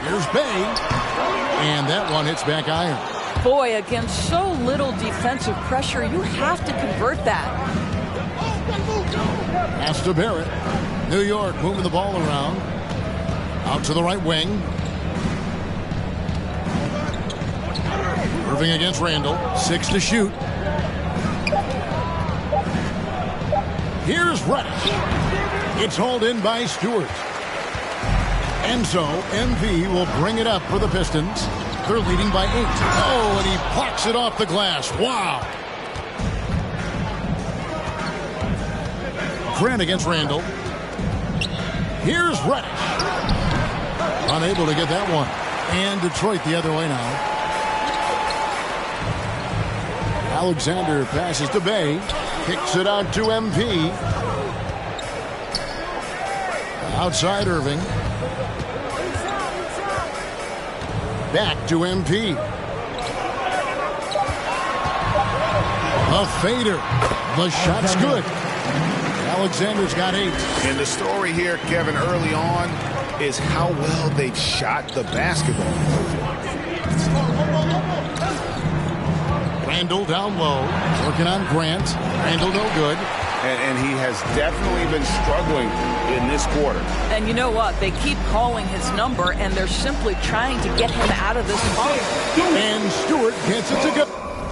Here's Bay. And that one hits back iron. Boy, against so little defensive pressure, you have to convert that. Pass to Barrett. New York moving the ball around. Out to the right wing. Irving against Randall. 6 to shoot. Here's Reddish. It's hauled in by Stewart. And so MP will bring it up for the Pistons. They're leading by 8. Oh, and he plucks it off the glass. Wow. Grant against Randall. Here's Reddish. Unable to get that one. And Detroit the other way now. Alexander passes to Bay. Kicks it out to MP. Outside Irving. Back to MP. A fader. The shot's good. Alexander's got 8. And the story here, Kevin, early on is how well they've shot the basketball. Randall down low. Working on Grant. Randall no good. And he has definitely been struggling in this quarter. And you know what? They keep calling his number, and they're simply trying to get him out of this funk. And Stewart gets it to go.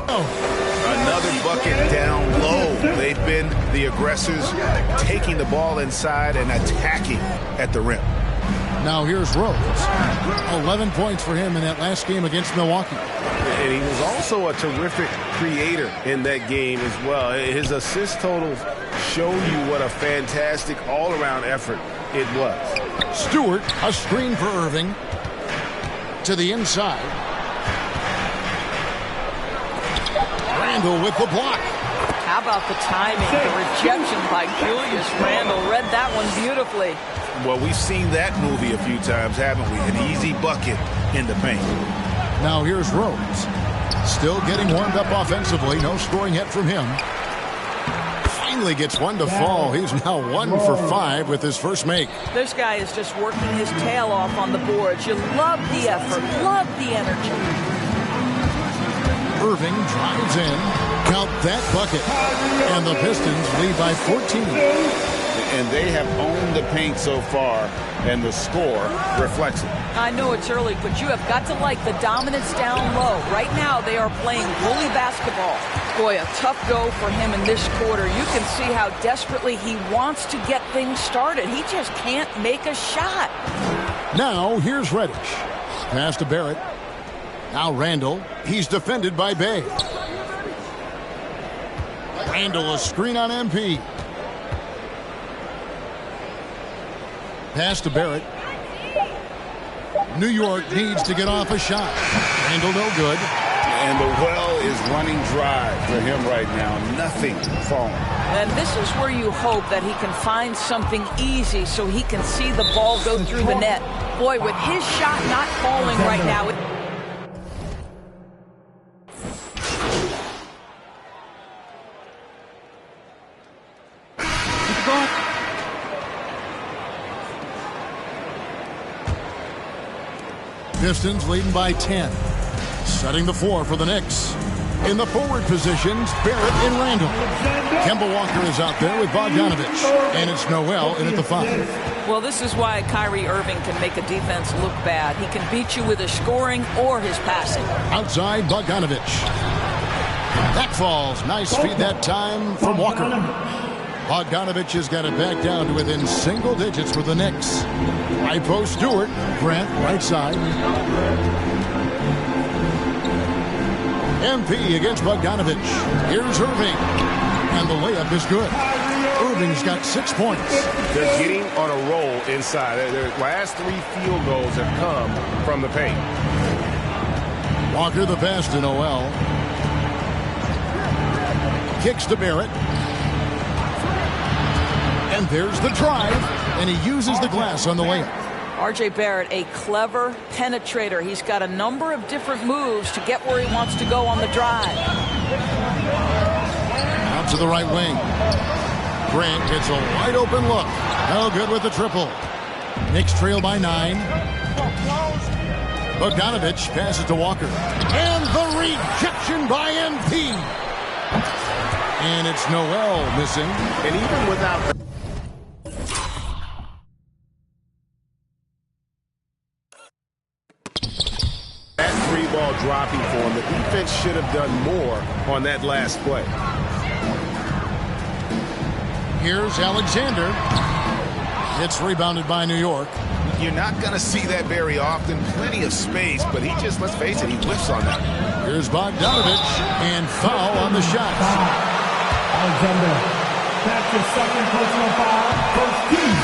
Another bucket down low. They've been the aggressors, taking the ball inside and attacking at the rim. Now here's Rose. 11 points for him in that last game against Milwaukee. And he was also a terrific creator in that game as well. His assist totals show you what a fantastic all-around effort it was. Stewart, a screen for Irving. To the inside. Randall with the block. How about the timing? The rejection by Julius Randle. Read that one beautifully. Well, we've seen that movie a few times, haven't we? An easy bucket in the paint. Now here's Rose. Still getting warmed up offensively. No scoring yet from him. Finally gets one to fall. He's now 1 for 5 with his first make. This guy is just working his tail off on the boards. You love the effort, love the energy. Irving drives in. Count that bucket. And the Pistons lead by 14. And they have owned the paint so far, and the score reflects it. I know it's early, but you have got to like the dominance down low. Right now, they are playing bully basketball. Boy, a tough go for him in this quarter. You can see how desperately he wants to get things started. He just can't make a shot. Now, here's Reddish. Pass to Barrett. Now Randall. He's defended by Bay. Randall, a screen on MP. Pass to Barrett. New York needs to get off a shot. Randall no good. And the well is running dry for him right now. Nothing falling. And this is where you hope that he can find something easy so he can see the ball go through the net. Boy, with his shot not falling right now. Pistons leading by 10. Setting the floor for the Knicks. In the forward positions, Barrett and Randall. Kemba Walker is out there with Bogdanovich. And it's Noel in at the 5. Well, this is why Kyrie Irving can make a defense look bad. He can beat you with his scoring or his passing. Outside, Bogdanovich. That falls. Nice feed that time from Walker. Bogdanovich has got it back down to within single digits for the Knicks. High post Stewart. Grant, right side. MP against Bogdanovich. Here's Irving. And the layup is good. Irving's got 6 points. They're getting on a roll inside. Their last 3 field goals have come from the paint. Walker the pass to Noel. Kicks to Barrett. And there's the drive. And he uses the glass on the layup. R.J. Barrett, a clever penetrator. He's got a number of different moves to get where he wants to go on the drive. Out to the right wing. Grant gets a wide open look. No good with the triple. Knicks trail by 9. Bogdanovich passes to Walker. And the rejection by MP. And it's Noel missing. And even without... that 3-ball dropping for him, the defense should have done more on that last play. Here's Alexander. It's rebounded by New York. You're not going to see that very often. Plenty of space, but he just, let's face it, he whiffs on that. Here's Bogdanovich, and foul on the shot. Alexander, that's your second personal foul. First team.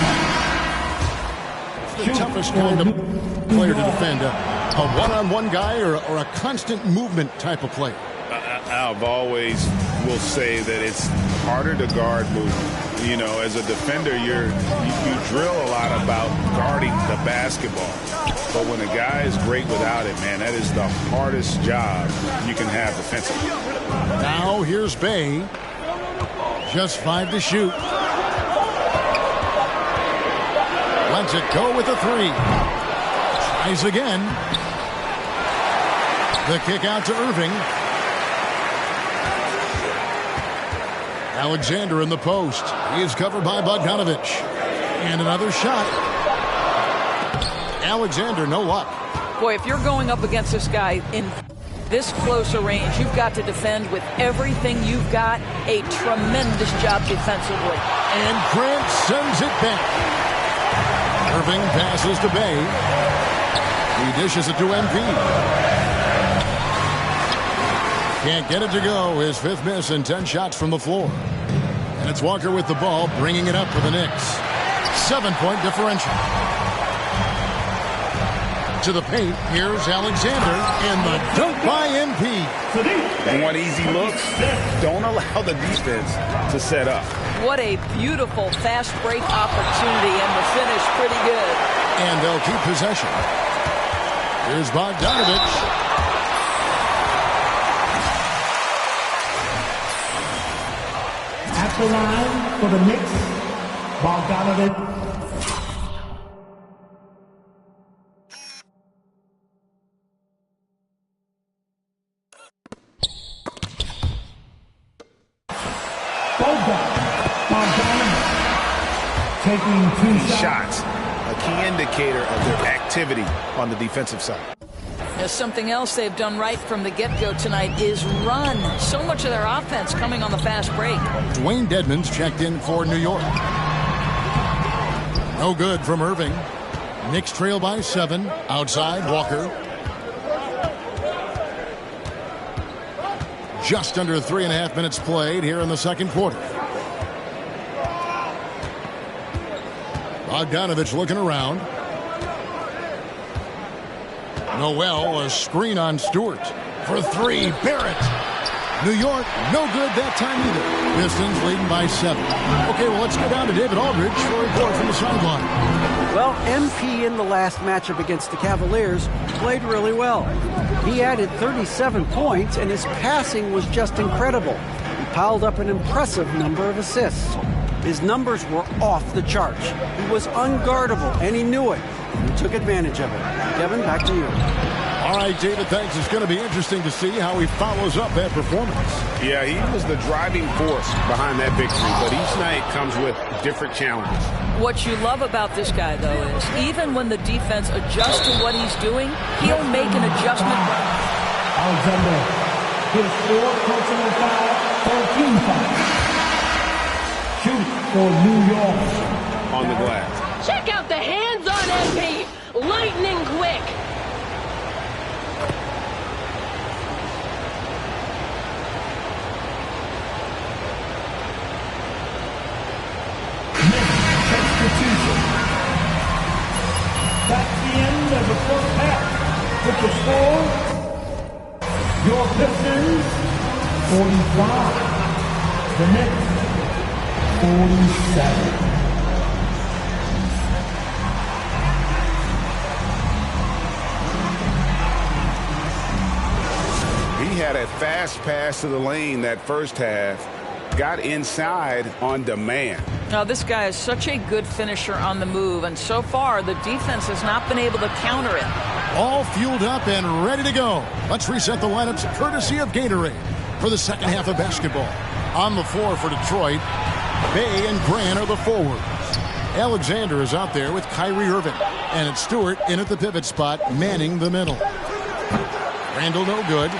The toughest kind of player to defend, a one-on-one guy or a constant movement type of player? I've always will say that it's harder to guard movement. You know, as a defender, you drill a lot about guarding the basketball. But when a guy is great without it, man, that is the hardest job you can have defensively. Now here's Bay. Just 5 to shoot. Lets it go with a 3. Tries again. The kick out to Irving. Alexander in the post. He is covered by Bogdanovich. And another shot. Alexander, no luck. Boy, if you're going up against this guy in this close a range, you've got to defend with everything you've got. A tremendous job defensively. And Grant sends it back. Irving passes to Bay. He dishes it to MP. Can't get it to go. His 5th miss and 10 shots from the floor. And it's Walker with the ball, bringing it up for the Knicks. 7-point differential. To the paint, here's Alexander, and the dunk by MP. You want easy looks? Don't allow the defense to set up. What a beautiful fast break opportunity, and the finish pretty good. And they'll keep possession. Here's Bogdanovich. At the line for the Knicks, Bogdanovich. Taking 2 shots, a key indicator of their activity on the defensive side. There's something else they've done right from the get-go tonight is run. So much of their offense coming on the fast break. Dwayne Dedmon's checked in for New York. No good from Irving. Knicks trail by 7. Outside, Walker. Just under 3.5 minutes played here in the second quarter. Bogdanovich looking around. Noel, a screen on Stewart. For 3, Barrett. New York, no good that time either. Pistons leading by 7. Okay, well, let's go down to David Aldridge for a report from the sideline. Well, MP in the last matchup against the Cavaliers played really well. He added 37 points, and his passing was just incredible. He piled up an impressive number of assists. His numbers were off the charts. He was unguardable, and he knew it. He took advantage of it. Kevin, back to you. All right, David, thanks. It's going to be interesting to see how he follows up that performance. Yeah, he was the driving force behind that victory, but each night comes with different challenges. What you love about this guy, though, is even when the defense adjusts to what he's doing, he'll make an adjustment. Alexander, his fourth personal foul for team foul. Shoot for New York. On the glass. Check out the hands on MP. Lightning quick. That's the end of the first half. With the score, your Pistons 45. The Knicks 47. He had a fast pass to the lane that first half. Got inside on demand. Now, this guy is such a good finisher on the move, and so far, the defense has not been able to counter it. All fueled up and ready to go. Let's reset the lineups courtesy of Gatorade for the second half of basketball. On the floor for Detroit, Bay and Grant are the forwards. Alexander is out there with Kyrie Irving, and it's Stewart in at the pivot spot, manning the middle. Randall no good.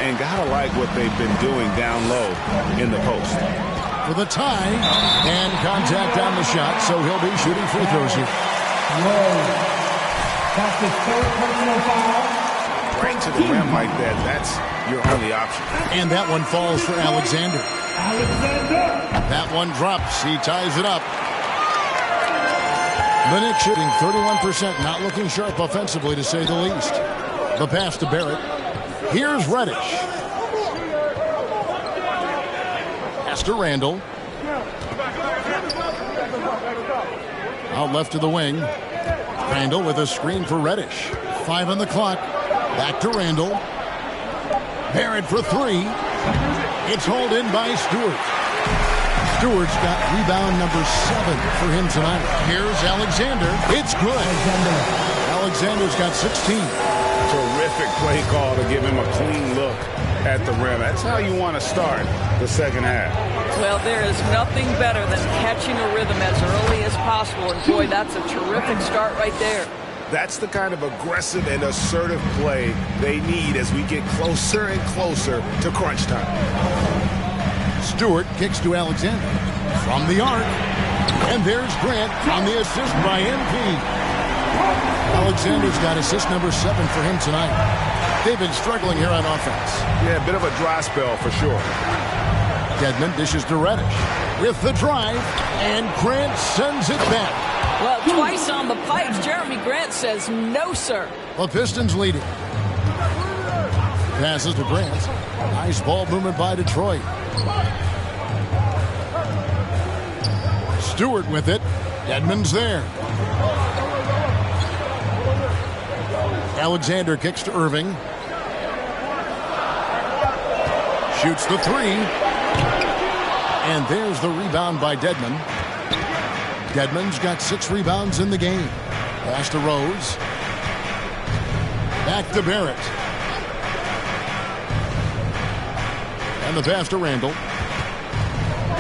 And gotta like what they've been doing down low in the post. For the tie, and contact on the shot, so he'll be shooting free throws here. That's his third personal foul. Right to the rim like that, that's your only option. And that one falls for Alexander. That one drops. He ties it up. The Knicks shooting 31%, not looking sharp offensively, to say the least. The pass to Barrett. Here's Reddish. Pass to Randall. Out left to the wing. Randall with a screen for Reddish. 5 on the clock. Back to Randall. Barrett for 3. It's hauled in by Stewart. Stewart's got rebound number 7 for him tonight. Here's Alexander. It's good. Alexander's got 16. Terrific play call to give him a clean look at the rim. That's how you want to start the second half. Well, there is nothing better than catching a rhythm as early as possible. And boy, that's a terrific start right there. That's the kind of aggressive and assertive play they need as we get closer and closer to crunch time. Stewart kicks to Alexander from the arc. And there's Grant on the assist by MP. Alexander's got assist number 7 for him tonight. They've been struggling here on offense. Yeah, a bit of a dry spell for sure. Dedmon dishes to Reddish with the drive, and Grant sends it back. Well, twice on the pipes, Jeremy Grant says no, sir. The Pistons leading. Passes to Grant. Nice ball movement by Detroit. Stewart with it. Dedmon's there. Alexander kicks to Irving. Shoots the 3. And there's the rebound by Dedmon. Dedmon's got 6 rebounds in the game. Pass to Rose. Back to Barrett. And the pass to Randall.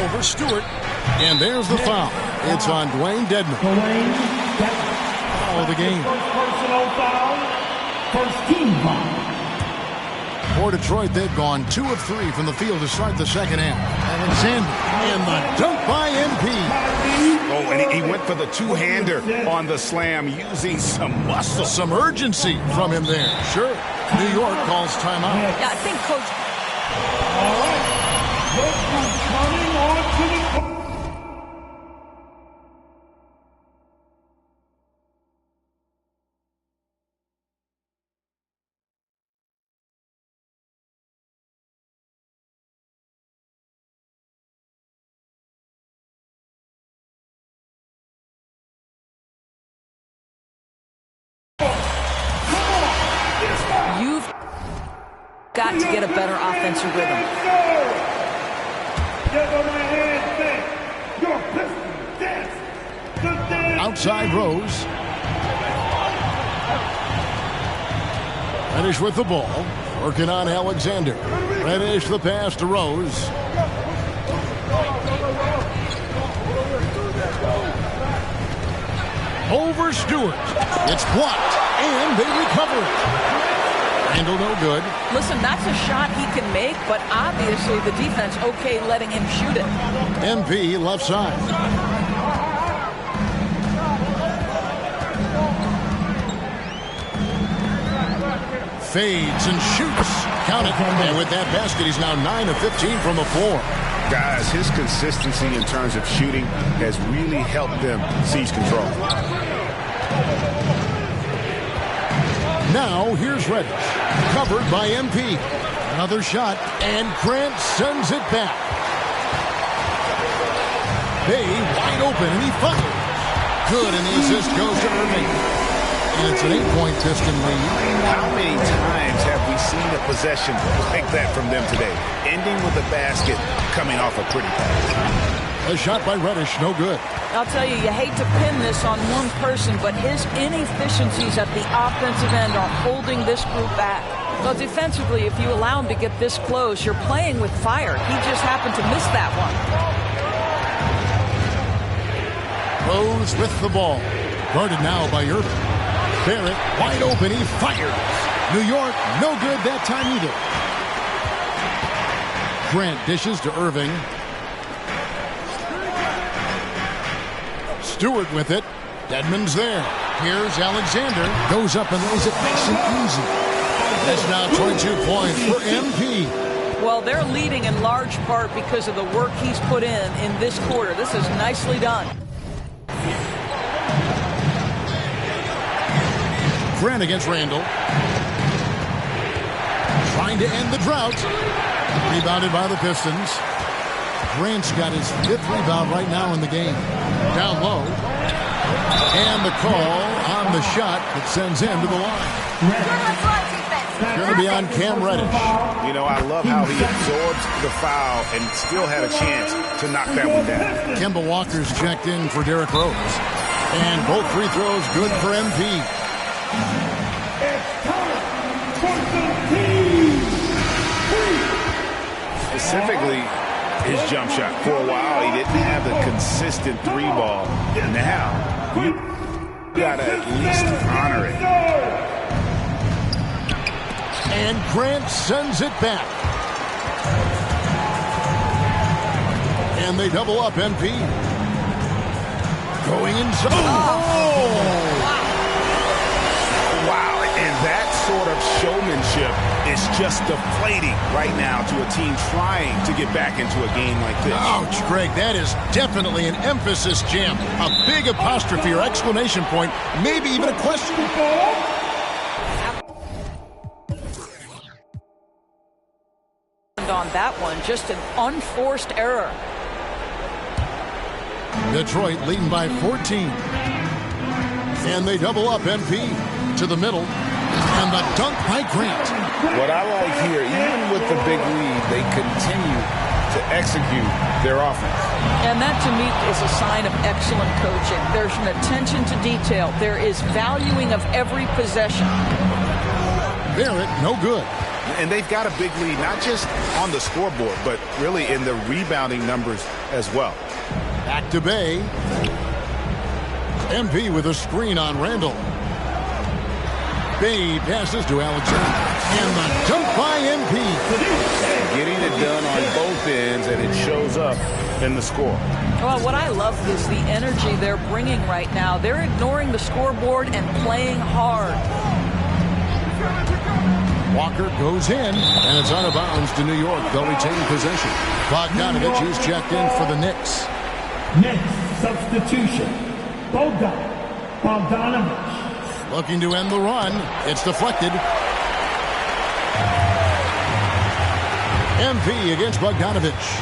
Over Stewart. And there's the foul. It's on Dwayne Dedmon. Foul of the game. Personal foul. First team foul. For Detroit, they've gone 2 of 3 from the field to start the second half. Alexander and the dunk by MP. Oh, and he went for the two-hander on the slam using some muscle. Some urgency from him there. Sure. New York calls timeout. Yeah, I think Coach... All right. Look who's coming on to the court. You've got to get a better offensive rhythm. Outside Rose. Reddish with the ball. Working on Alexander. Reddish the pass to Rose. Over Stewart. It's blocked, and they recover it. Randall no good. Listen, that's a shot he can make, but obviously the defense okay letting him shoot it. MP left side. Fades and shoots. Count it. And with that basket, he's now 9 of 15 from the floor. Guys, his consistency in terms of shooting has really helped them seize control. Now, here's Reddish. Covered by MP. Another shot, and Grant sends it back. Bay wide open, and he fires. Good, and the assist goes to Irving. And it's an 8-point Piston lead. How many times have we seen a possession like that from them today? Ending with a basket, coming off a pretty pass. A shot by Reddish, no good. I'll tell you, you hate to pin this on one person, but his inefficiencies at the offensive end are holding this group back. Well, defensively, if you allow him to get this close, you're playing with fire. He just happened to miss that one. Rose with the ball. Guarded now by Irving. Barrett wide open, he fires. New York, no good that time either. Grant dishes to Irving. Stewart with it. Dedmon's there. Here's Alexander. Goes up and lays it nice and easy. That's now 22 points for MP. Well, they're leading in large part because of the work he's put in this quarter. This is nicely done. Grant against Randall. Trying to end the drought. Rebounded by the Pistons. Grant's got his 5th rebound right now in the game. Down low. And the call on the shot that sends him to the line. Going to be on Cam Reddish. You know, I love how he absorbs the foul and still had a chance to knock that one down. Kemba Walker's checked in for Derrick Rose. And both free throws good for MP. Specifically, his jump shot. For a while, he didn't have the consistent 3-ball. Now, you gotta at least honor it. And Grant sends it back. And they double up MP. Going in zone. Wow, and that sort of showmanship is just deflating right now to a team trying to get back into a game like this. Ouch, Greg, that is definitely an emphasis jam. A big apostrophe or exclamation point, maybe even a question. On that one, just an unforced error. Detroit leading by 14. And they double up MP to the middle. And the dunk by Grant. What I like here, even with the big lead, they continue to execute their offense. And that, to me, is a sign of excellent coaching. There's an attention to detail. There is valuing of every possession. Barrett, no good. And they've got a big lead, not just on the scoreboard, but really in the rebounding numbers as well. Back to Bay. MP with a screen on Randall. Bay passes to Alexander. And the dunk by MP. Getting it done on both ends, and it shows up in the score. Well, what I love is the energy they're bringing right now. They're ignoring the scoreboard and playing hard. Walker goes in, and it's out of bounds to New York. They'll retain possession. Bogdanovich is checked in for the Knicks. Next substitution, Bogdanovich. Looking to end the run. It's deflected. MP against Bogdanovich.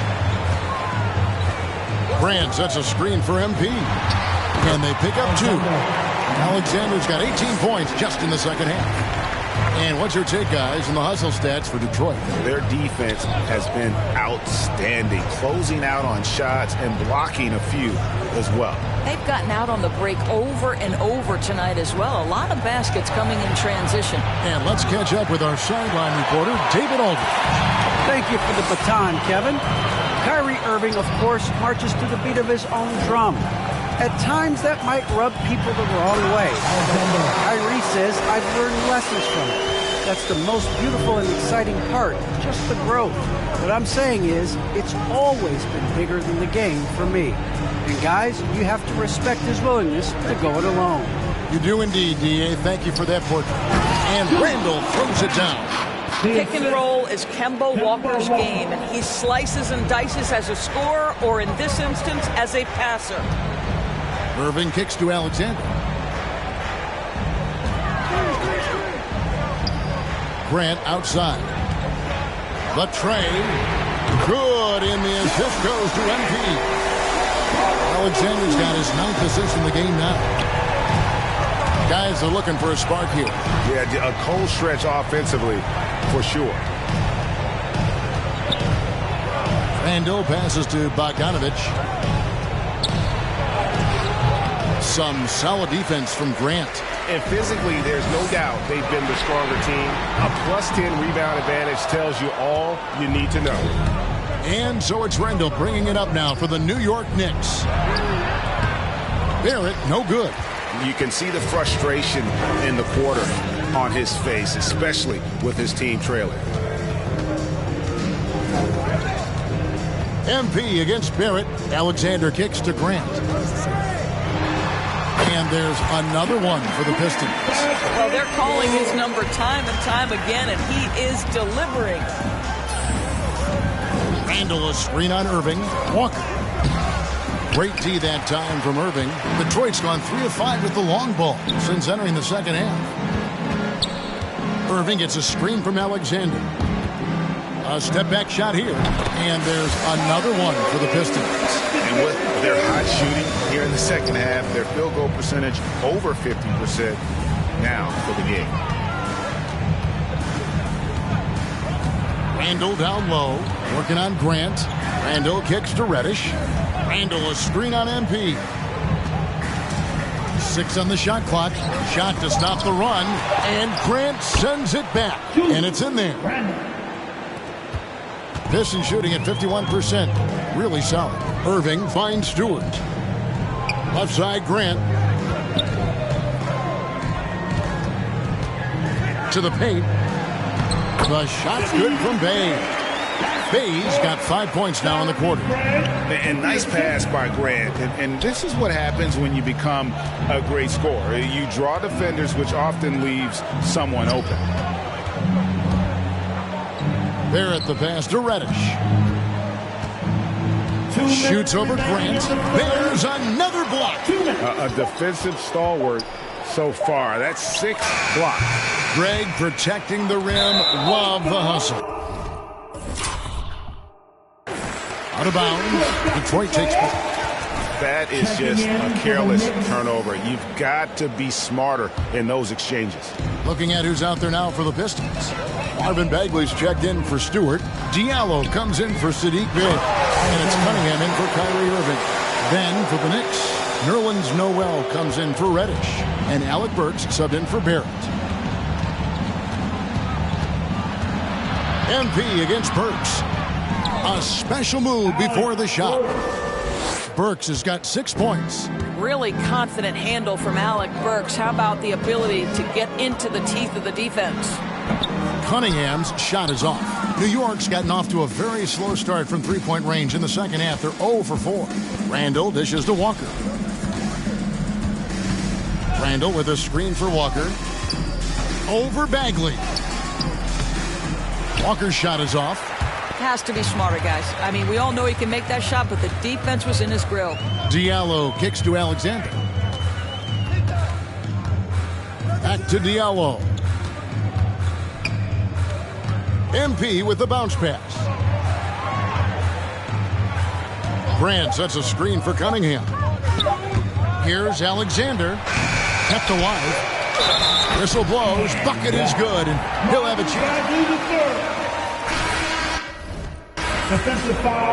Grant sets a screen for MP. And they pick up 2. Alexander's got 18 points just in the second half. And what's your take, guys, on the hustle stats for Detroit? Their defense has been outstanding, closing out on shots and blocking a few as well. They've gotten out on the break over and over tonight as well. A lot of baskets coming in transition. And let's catch up with our sideline reporter, David Aldridge. Thank you for the baton, Kevin. Kyrie Irving, of course, marches to the beat of his own drum. At times, that might rub people the wrong way. Kyrie says, I've learned lessons from it. That's the most beautiful and exciting part, just the growth. What I'm saying is, it's always been bigger than the game for me. And guys, you have to respect his willingness to go it alone. You do indeed, D.A. Thank you for that portrait. And Randall throws it down. Pick and roll is Kemba Walker's game, and he slices and dices as a scorer, or in this instance, as a passer. Irving kicks to Alexander. Grant outside. The trade. Good, and the assist goes to MP. Alexander's got his 9th assist in the game now. Guys are looking for a spark here. Yeah, a cold stretch offensively, for sure. Randall passes to Bogdanovich. Some solid defense from Grant. And physically, there's no doubt they've been the stronger team. A +10 rebound advantage tells you all you need to know. And so it's Randall bringing it up now for the New York Knicks. Barrett, no good. You can see the frustration in the quarter on his face, especially with his team trailing. MP against Barrett. Alexander kicks to Grant. And there's another one for the Pistons. Well, they're calling his number time and time again, and he is delivering. Randall, a screen on Irving. Walker. Great D that time from Irving. Detroit's gone 3 of 5 with the long ball since entering the second half. Irving gets a screen from Alexander. A step-back shot here. And there's another one for the Pistons. And with their hot shooting here in the second half, their field goal percentage over 50% now for the game. Randall down low, working on Grant. Randall kicks to Reddish. Randall a screen on MP. 6 on the shot clock. Shot to stop the run. And Grant sends it back. And it's in there. Pistons shooting at 51%. Really solid. Irving finds Stewart. Left side, Grant. To the paint. The shot's good from Bay. Bay's got 5 points now in the quarter. And nice pass by Grant. And this is what happens when you become a great scorer. You draw defenders, which often leaves someone open. Barrett the pass to Reddish. Shoots over Grant. There's another block. A defensive stalwart so far. That's 6 blocks. Greg protecting the rim. Love the hustle. Out of bounds. Detroit takes it. That is just a careless turnover. You've got to be smarter in those exchanges. Looking at who's out there now for the Pistons. Marvin Bagley's checked in for Stewart. Diallo comes in for Sadiq Bey. And it's Cunningham in for Kyrie Irving. Then for the Knicks, Nerlens Noel comes in for Reddish. And Alec Burks subbed in for Barrett. MP against Burks. A special move before the shot. Burks has got 6 points. Really confident handle from Alec Burks. How about the ability to get into the teeth of the defense? Cunningham's shot is off. New York's gotten off to a very slow start from three-point range in the second half. They're 0 for 4. Randall dishes to Walker. Randall with a screen for Walker. Over Bagley. Walker's shot is off. Has to be smarter, guys. I mean, we all know he can make that shot, but the defense was in his grill. Diallo kicks to Alexander. Back to Diallo. MP with the bounce pass. Grant sets a screen for Cunningham. Here's Alexander. Kept alive. Whistle blows. Bucket is good, and he'll have a chance.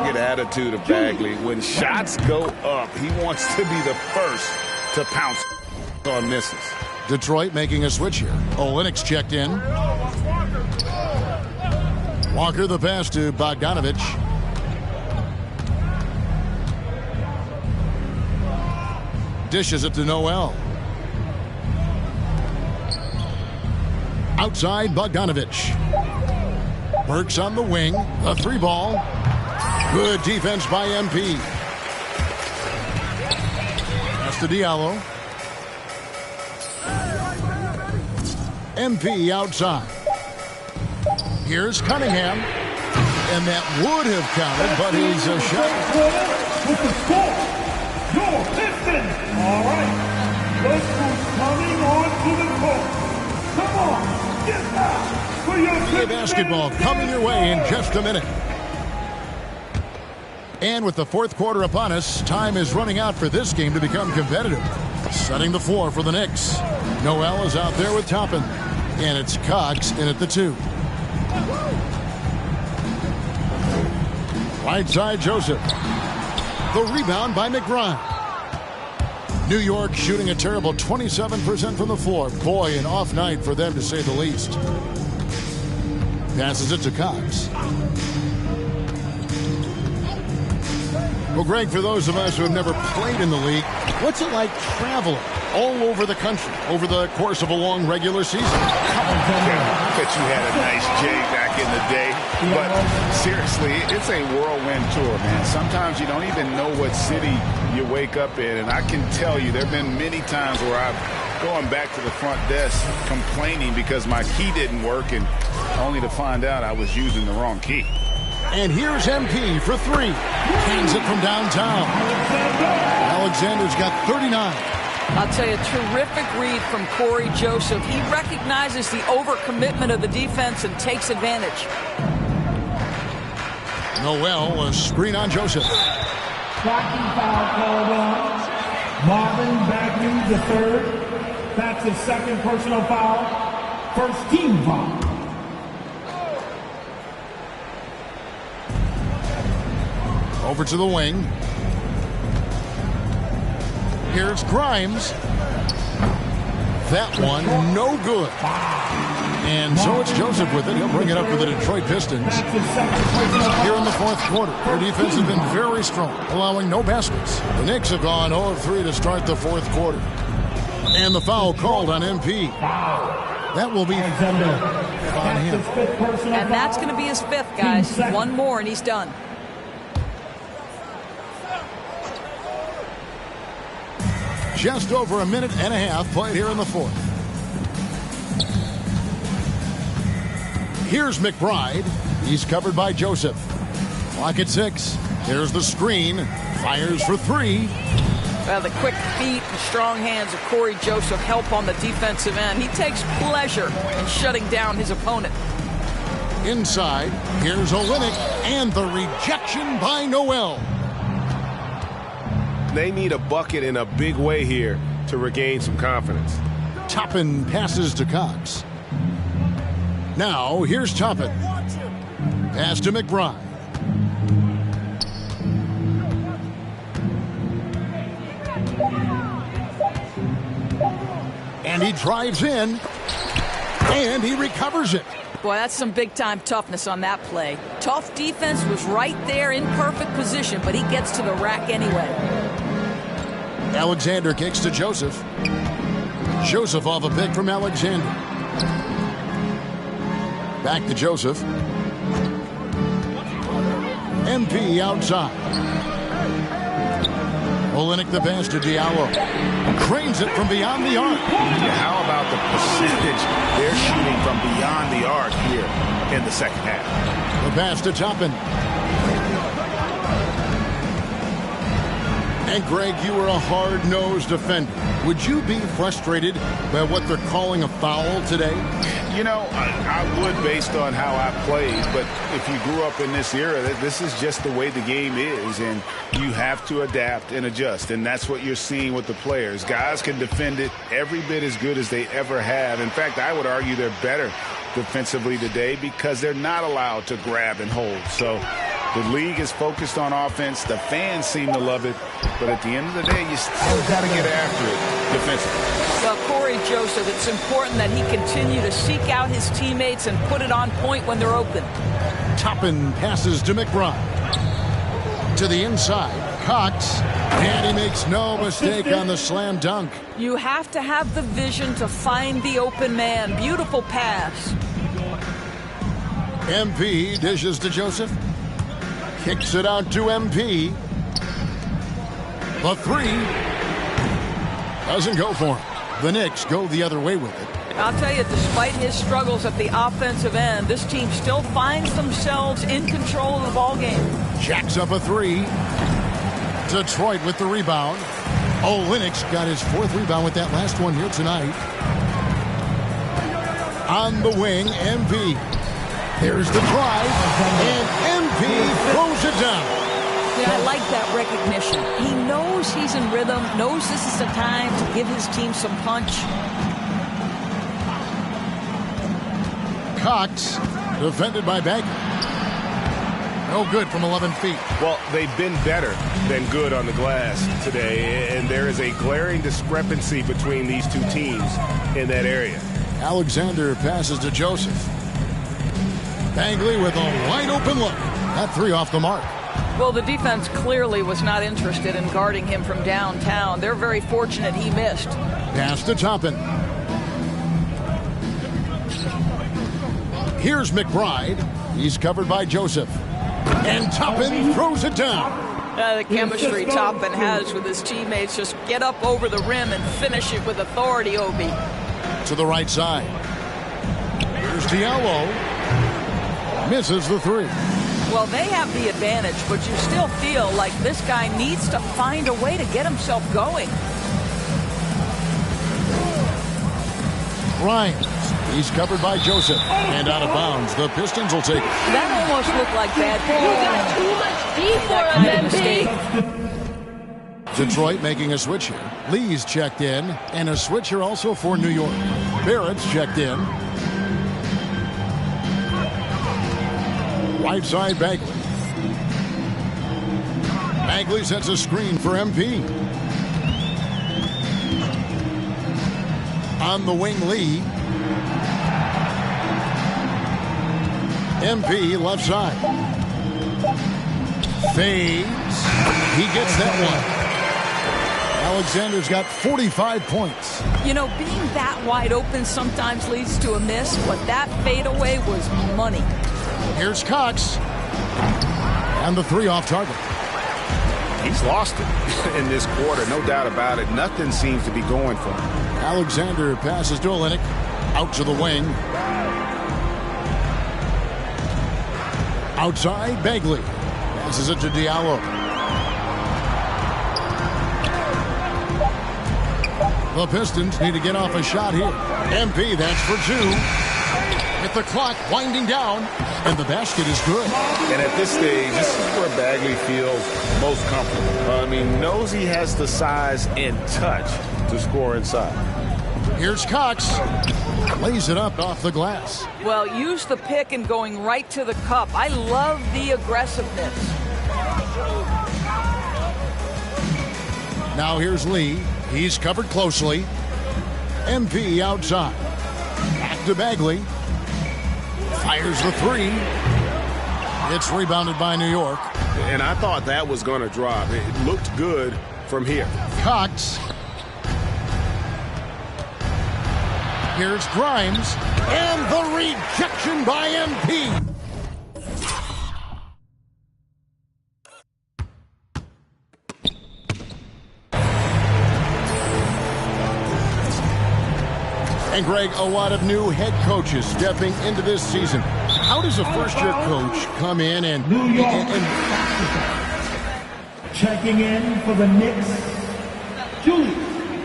Good attitude of Bagley. When shots go up, he wants to be the first to pounce on misses. Detroit making a switch here. Olynyk's checked in. Walker the pass to Bogdanovich. Dishes it to Noel. Outside Bogdanovich. Burks on the wing. A 3-ball. Good defense by MP. That's to Diallo. MP outside. Here's Cunningham. And that would have counted, but he's a shot. With the score, your Pistons. All right. Look who's coming onto the court. Come on, get back for your NBA basketball coming your way in just a minute. And with the fourth quarter upon us, time is running out for this game to become competitive. Setting the floor for the Knicks. Noel is out there with Toppin. And it's Cox in at the 2. Right side, Joseph. The rebound by McBride. New York shooting a terrible 27% from the floor. Boy, an off night for them, to say the least. Passes it to Cox. Well, Greg, for those of us who have never played in the league, what's it like traveling all over the country over the course of a long regular season? I bet you had a nice J back in the day. But seriously, it's a whirlwind tour, man. Sometimes you don't even know what city you wake up in. And I can tell you there have been many times where I've gone back to the front desk complaining because my key didn't work, and only to find out I was using the wrong key. And here's MP for 3. Hangs it from downtown. Alexander's got 39. I'll tell you, terrific read from Corey Joseph. He recognizes the overcommitment of the defense and takes advantage. Noel, a screen on Joseph. Blocking foul called on Marvin Bagley III. That's his second personal foul. First team foul. Over to the wing. Here's Grimes. That one, no good. And so it's Joseph with it. He'll bring it up for the Detroit Pistons. Here in the fourth quarter, their defense has been very strong, allowing no baskets. The Knicks have gone 0 of 3 to start the fourth quarter. And the foul called on MP. That will be on him. And that's going to be his 5th, guys. One more and he's done. Just over a minute and a half played here in the fourth. Here's McBride. He's covered by Joseph. Clock at 6. Here's the screen. Fires for 3. Well, the quick feet and strong hands of Corey Joseph help on the defensive end. He takes pleasure in shutting down his opponent. Inside, here's Olynyk, and the rejection by Noel. They need a bucket in a big way here to regain some confidence. Toppin passes to Cox. Now, here's Toppin. Pass to McBride. And he drives in, and he recovers it. Boy, that's some big-time toughness on that play. Tough defense was right there in perfect position, but he gets to the rack anyway. Alexander kicks to Joseph. Joseph off a pick from Alexander. Back to Joseph. MP outside. Olynyk the pass to Diallo. Cranes it from beyond the arc. How about the percentage they're shooting from beyond the arc here in the second half? The pass to Toppin. And, Greg, you were a hard-nosed defender. Would you be frustrated by what they're calling a foul today? You know, I would based on how I played, but if you grew up in this era, this is just the way the game is, and you have to adapt and adjust, and that's what you're seeing with the players. Guys can defend it every bit as good as they ever have. In fact, I would argue they're better defensively today because they're not allowed to grab and hold. So the league is focused on offense. The fans seem to love it, but at the end of the day, you still got to get after it defensively. Well, Corey Joseph, it's important that he continue to seek out his teammates and put it on point when they're open. Toppin passes to McBride. To the inside, Cox, and he makes no mistake on the slam dunk. You have to have the vision to find the open man. Beautiful pass. MP dishes to Joseph. Kicks it out to MP. The three doesn't go for him. The Knicks go the other way with it. I'll tell you, despite his struggles at the offensive end, this team still finds themselves in control of the ball game. Jacks up a three. Detroit with the rebound. Olynyk got his fourth rebound with that last one here tonight. On the wing, MP. There's the drive, and MP throws it down. Yeah, I like that recognition. He knows he's in rhythm, knows this is the time to give his team some punch. Cox, defended by Bagley. No good from 11 feet. Well, they've been better than good on the glass today, and there is a glaring discrepancy between these two teams in that area. Alexander passes to Joseph. Bagley with a wide open look. That three off the mark. Well, the defense clearly was not interested in guarding him from downtown. They're very fortunate he missed. Pass to Toppin. Here's McBride. He's covered by Joseph. And Toppin throws it down. The chemistry Toppin has with his teammates. Just get up over the rim and finish it with authority, Obi. To the right side. Here's Diallo. Misses the three. Well, they have the advantage, but you still feel like this guy needs to find a way to get himself going. Grimes. He's covered by Joseph. And out of bounds. The Pistons will take it. That almost looked like bad. You got too much speed for him, Detroit making a switch here. Lee's checked in. And a switch here also for New York. Barrett's checked in. Right side, Bagley. Bagley sets a screen for MP. On the wing, Lee. MP left side. Fades. He gets that one. Alexander's got 45 points. You know, being that wide open sometimes leads to a miss, but that fadeaway was money. Here's Cox. And the three off target. He's lost it in this quarter, no doubt about it. Nothing seems to be going for him. Alexander passes to Olynyk. Out to the wing. Outside, Bagley. Passes it to Diallo. The Pistons need to get off a shot here. MP, that's for two. With the clock winding down, and the basket is good. And at this stage, this is where Bagley feels most comfortable. I mean, knows he has the size and touch to score inside. Here's Cox. Lays it up off the glass. Well, use the pick and going right to the cup. I love the aggressiveness. Now here's Lee. He's covered closely. MP outside. Back to Bagley. Fires the three. It's rebounded by New York. And I thought that was going to drop. It looked good from here. Cox. Here's Grimes. And the rejection by MP. And Greg, a lot of new head coaches stepping into this season. How does a first-year coach come in and Checking in for the Knicks, Julius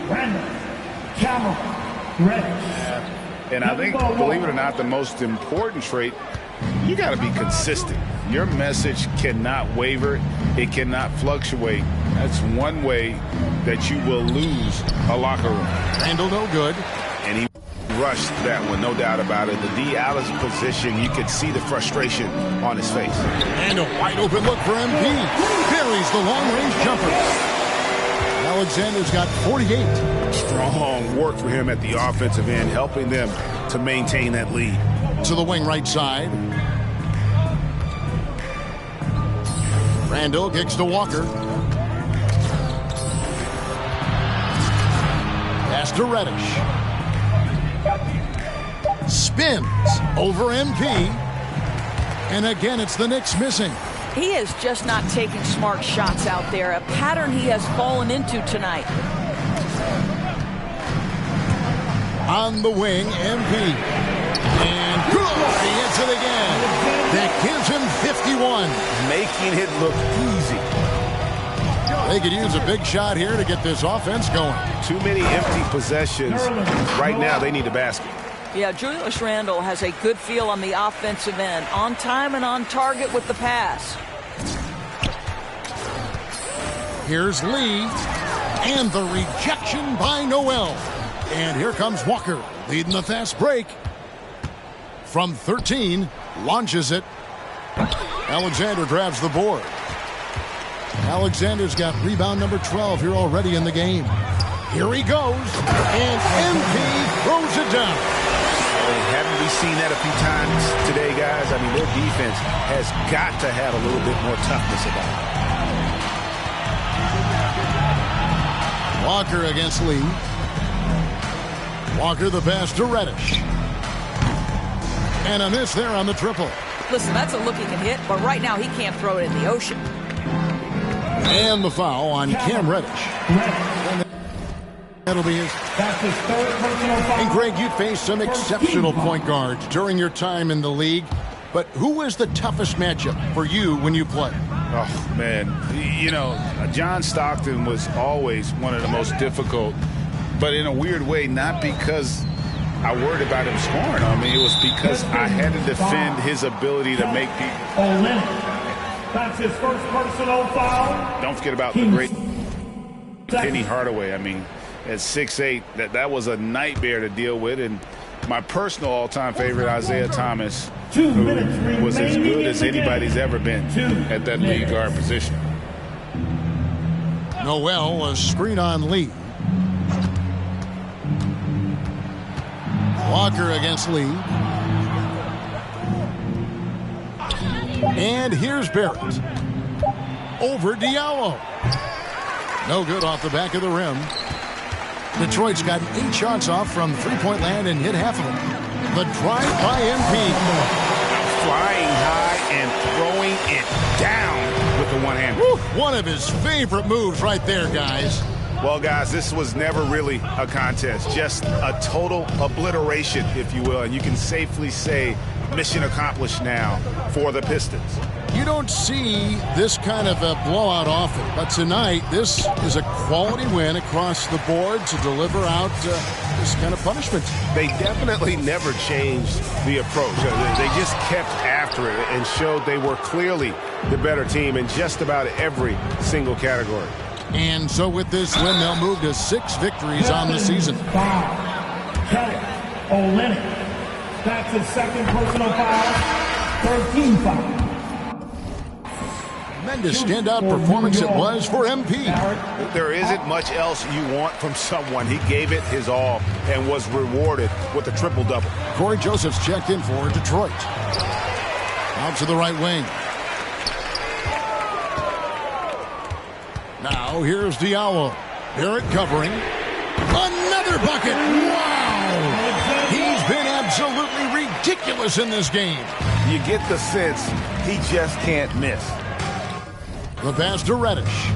Randle Cameron Reddish. And I think, believe it or not, the most important trait, you got to be consistent. Your message cannot waver. It cannot fluctuate. That's one way that you will lose a locker room. Randle no good. And he rushed that one, no doubt about it. The D out of position, you could see the frustration on his face. And a wide open look for MP. Buries the long-range jumper. Alexander's got 48. Strong work for him at the offensive end, helping them to maintain that lead. To the wing right side. Randle kicks to Walker. Pass to Reddish. Spins over MP. And again, it's the Knicks missing. He is just not taking smart shots out there, a pattern he has fallen into tonight. On the wing, MP. And good! He hits it again. That gives him 51. Making it look easy. They could use a big shot here to get this offense going. Too many empty possessions. Right now, they need a basket. Yeah, Julius Randle has a good feel on the offensive end. On time and on target with the pass. Here's Lee. And the rejection by Noel. And here comes Walker, leading the fast break. From 13, launches it. Alexander grabs the board. Alexander's got rebound number 12 here already in the game. Here he goes. And MP throws it down. Haven't we seen that a few times today, guys? I mean, their defense has got to have a little bit more toughness about it. Walker against Lee. Walker the pass to Reddish. And a miss there on the triple. Listen, that's a look he can hit, but right now he can't throw it in the ocean. And the foul on Cam Reddish. That'll be his. That's his third personal foul. And Greg, you faced some exceptional point guards during your time in the league. But who was the toughest matchup for you when you played? Oh, man. You know, John Stockton was always one of the most difficult. But in a weird way, not because I worried about him scoring on me. It was because I had to defend his ability to make people. That's his first personal foul. Don't forget about the great Penny Hardaway. I mean, at 6'8", that was a nightmare to deal with. And my personal all-time favorite, Isaiah Thomas, who was as good as anybody's ever been at that lead guard position. Noel, a screen on Lee. Walker against Lee. And here's Barrett. Over Diallo. No good off the back of the rim. Detroit's got 8 shots off from three-point land and hit half of them. The drive by MP. Flying high and throwing it down with the one-hand. One of his favorite moves right there, guys. Well, guys, this was never really a contest. Just a total obliteration, if you will. And you can safely say mission accomplished now for the Pistons. You don't see this kind of a blowout often, but tonight this is a quality win across the board to deliver out this kind of punishment. They definitely never changed the approach. They just kept after it and showed they were clearly the better team in just about every single category. And so with this win, they'll move to 6 victories on the season. Kelly Olynyk. That's his second personal foul. 13 foul. Tremendous standout performance it was for MP. There isn't much else you want from someone. He gave it his all and was rewarded with a triple-double. Corey Joseph's checked in for Detroit. Out to the right wing. Now here's Diallo. Barrett covering. Another bucket. Wow! He's been absolutely ridiculous in this game. You get the sense he just can't miss. The pass to Reddish.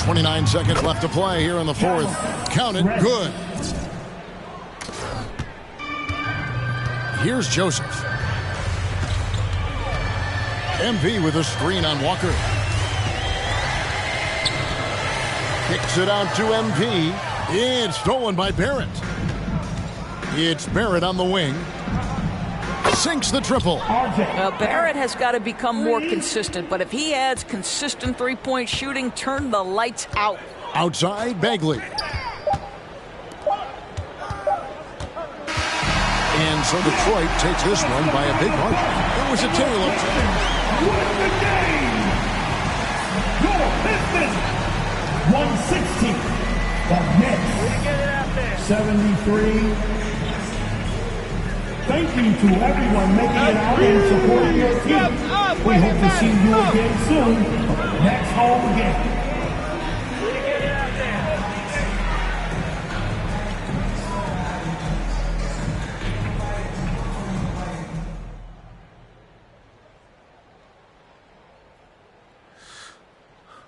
29 seconds left to play here in the fourth. Count it. Good. Here's Joseph. MP with a screen on Walker. Kicks it out to MP. It's stolen by Barrett. It's Barrett on the wing. Sinks the triple. Barrett has got to become more consistent, but if he adds consistent three-point shooting, turn the lights out. Outside, Bagley. And so Detroit takes this one by a big margin. It was a tale of two. Win the game! Your Pistons, 160. The Nets, 73. Thank you to everyone making it out and supporting your team. We hope to see you again soon for the next home game.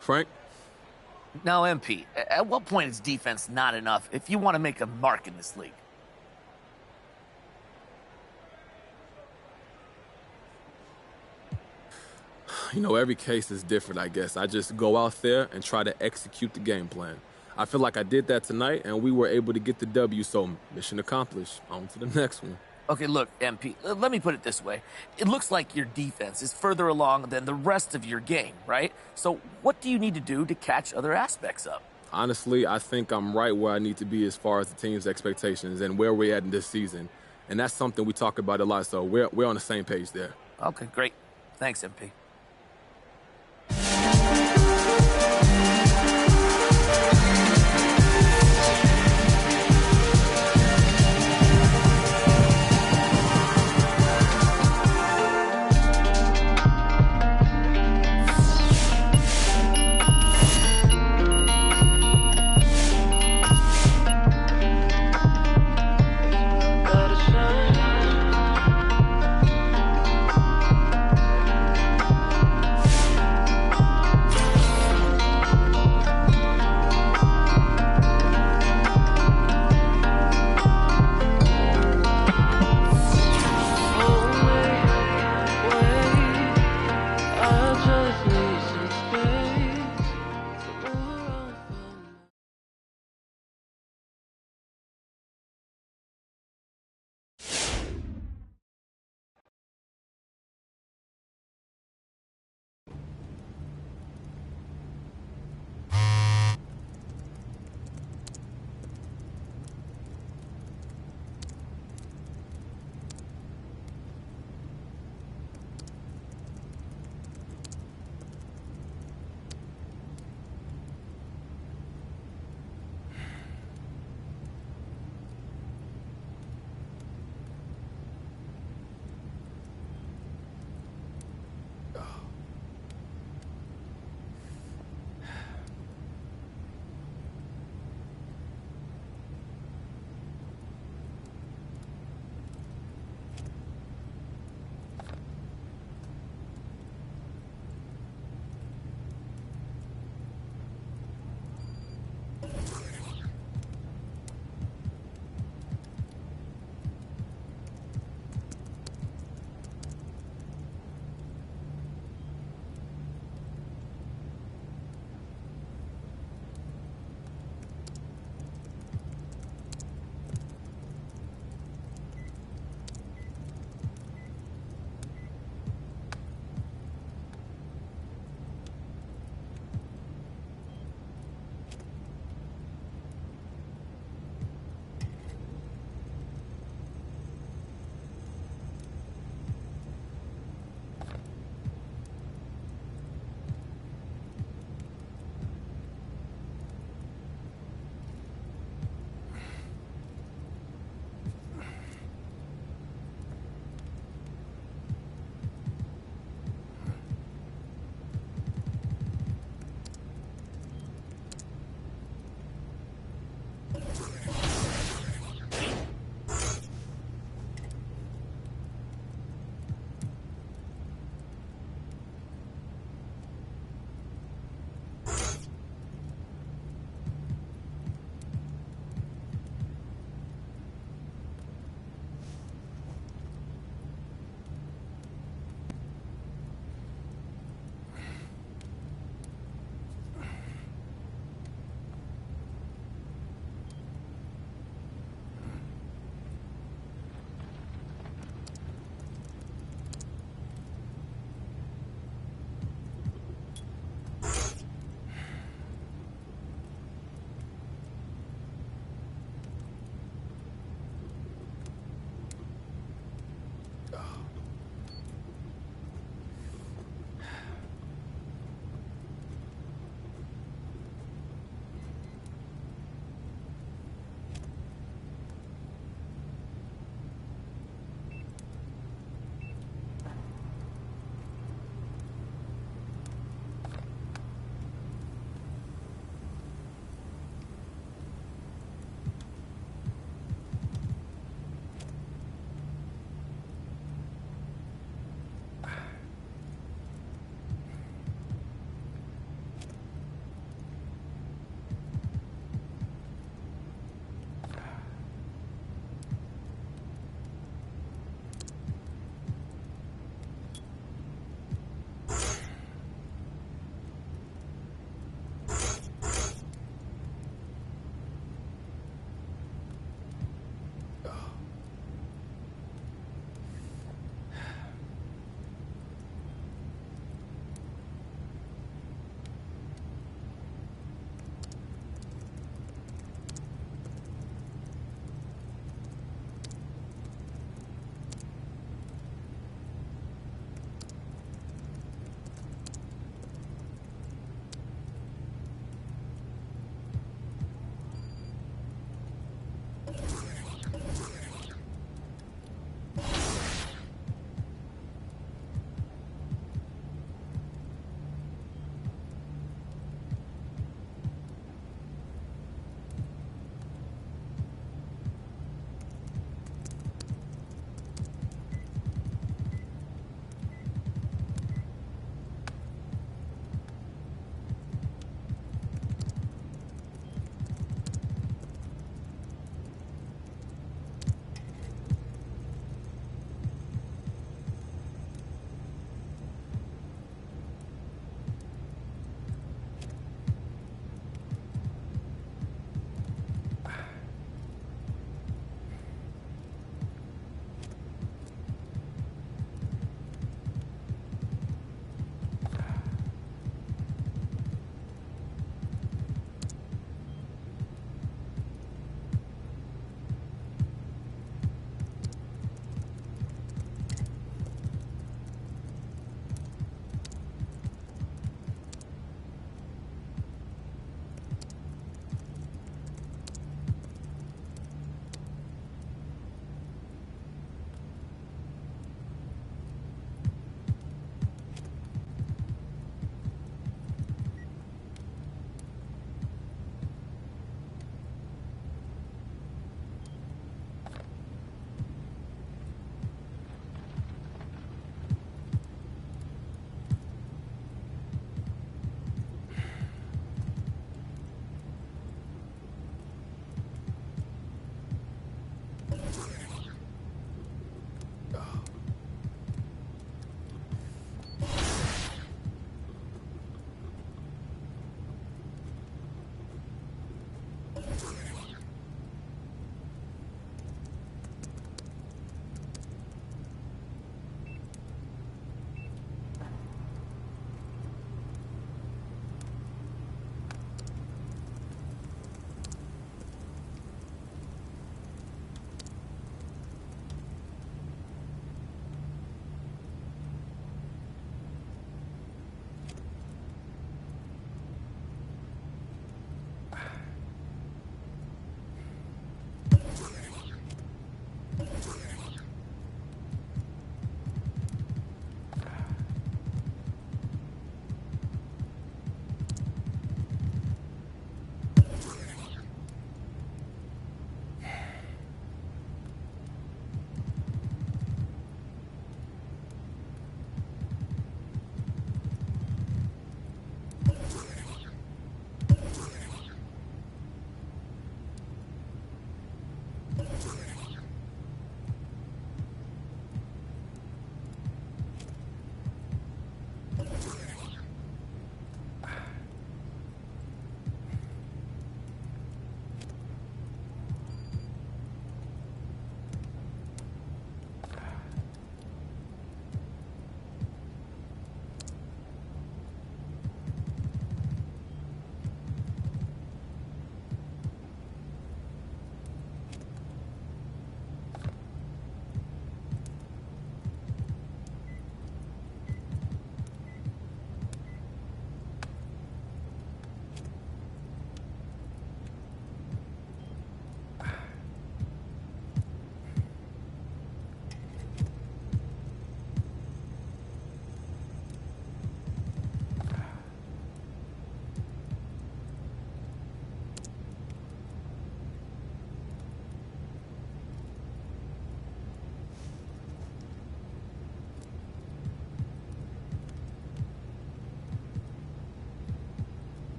Frank? Now, MP, at what point is defense not enough if you want to make a mark in this league? You know, every case is different, I guess. I just go out there and try to execute the game plan. I feel like I did that tonight, and we were able to get the W, so mission accomplished. On to the next one. Okay, look, MP, let me put it this way. It looks like your defense is further along than the rest of your game, right? So what do you need to do to catch other aspects up? Honestly, I think I'm right where I need to be as far as the team's expectations and where we're at in this season. And that's something we talk about a lot, so we're on the same page there. Okay, great. Thanks, MP.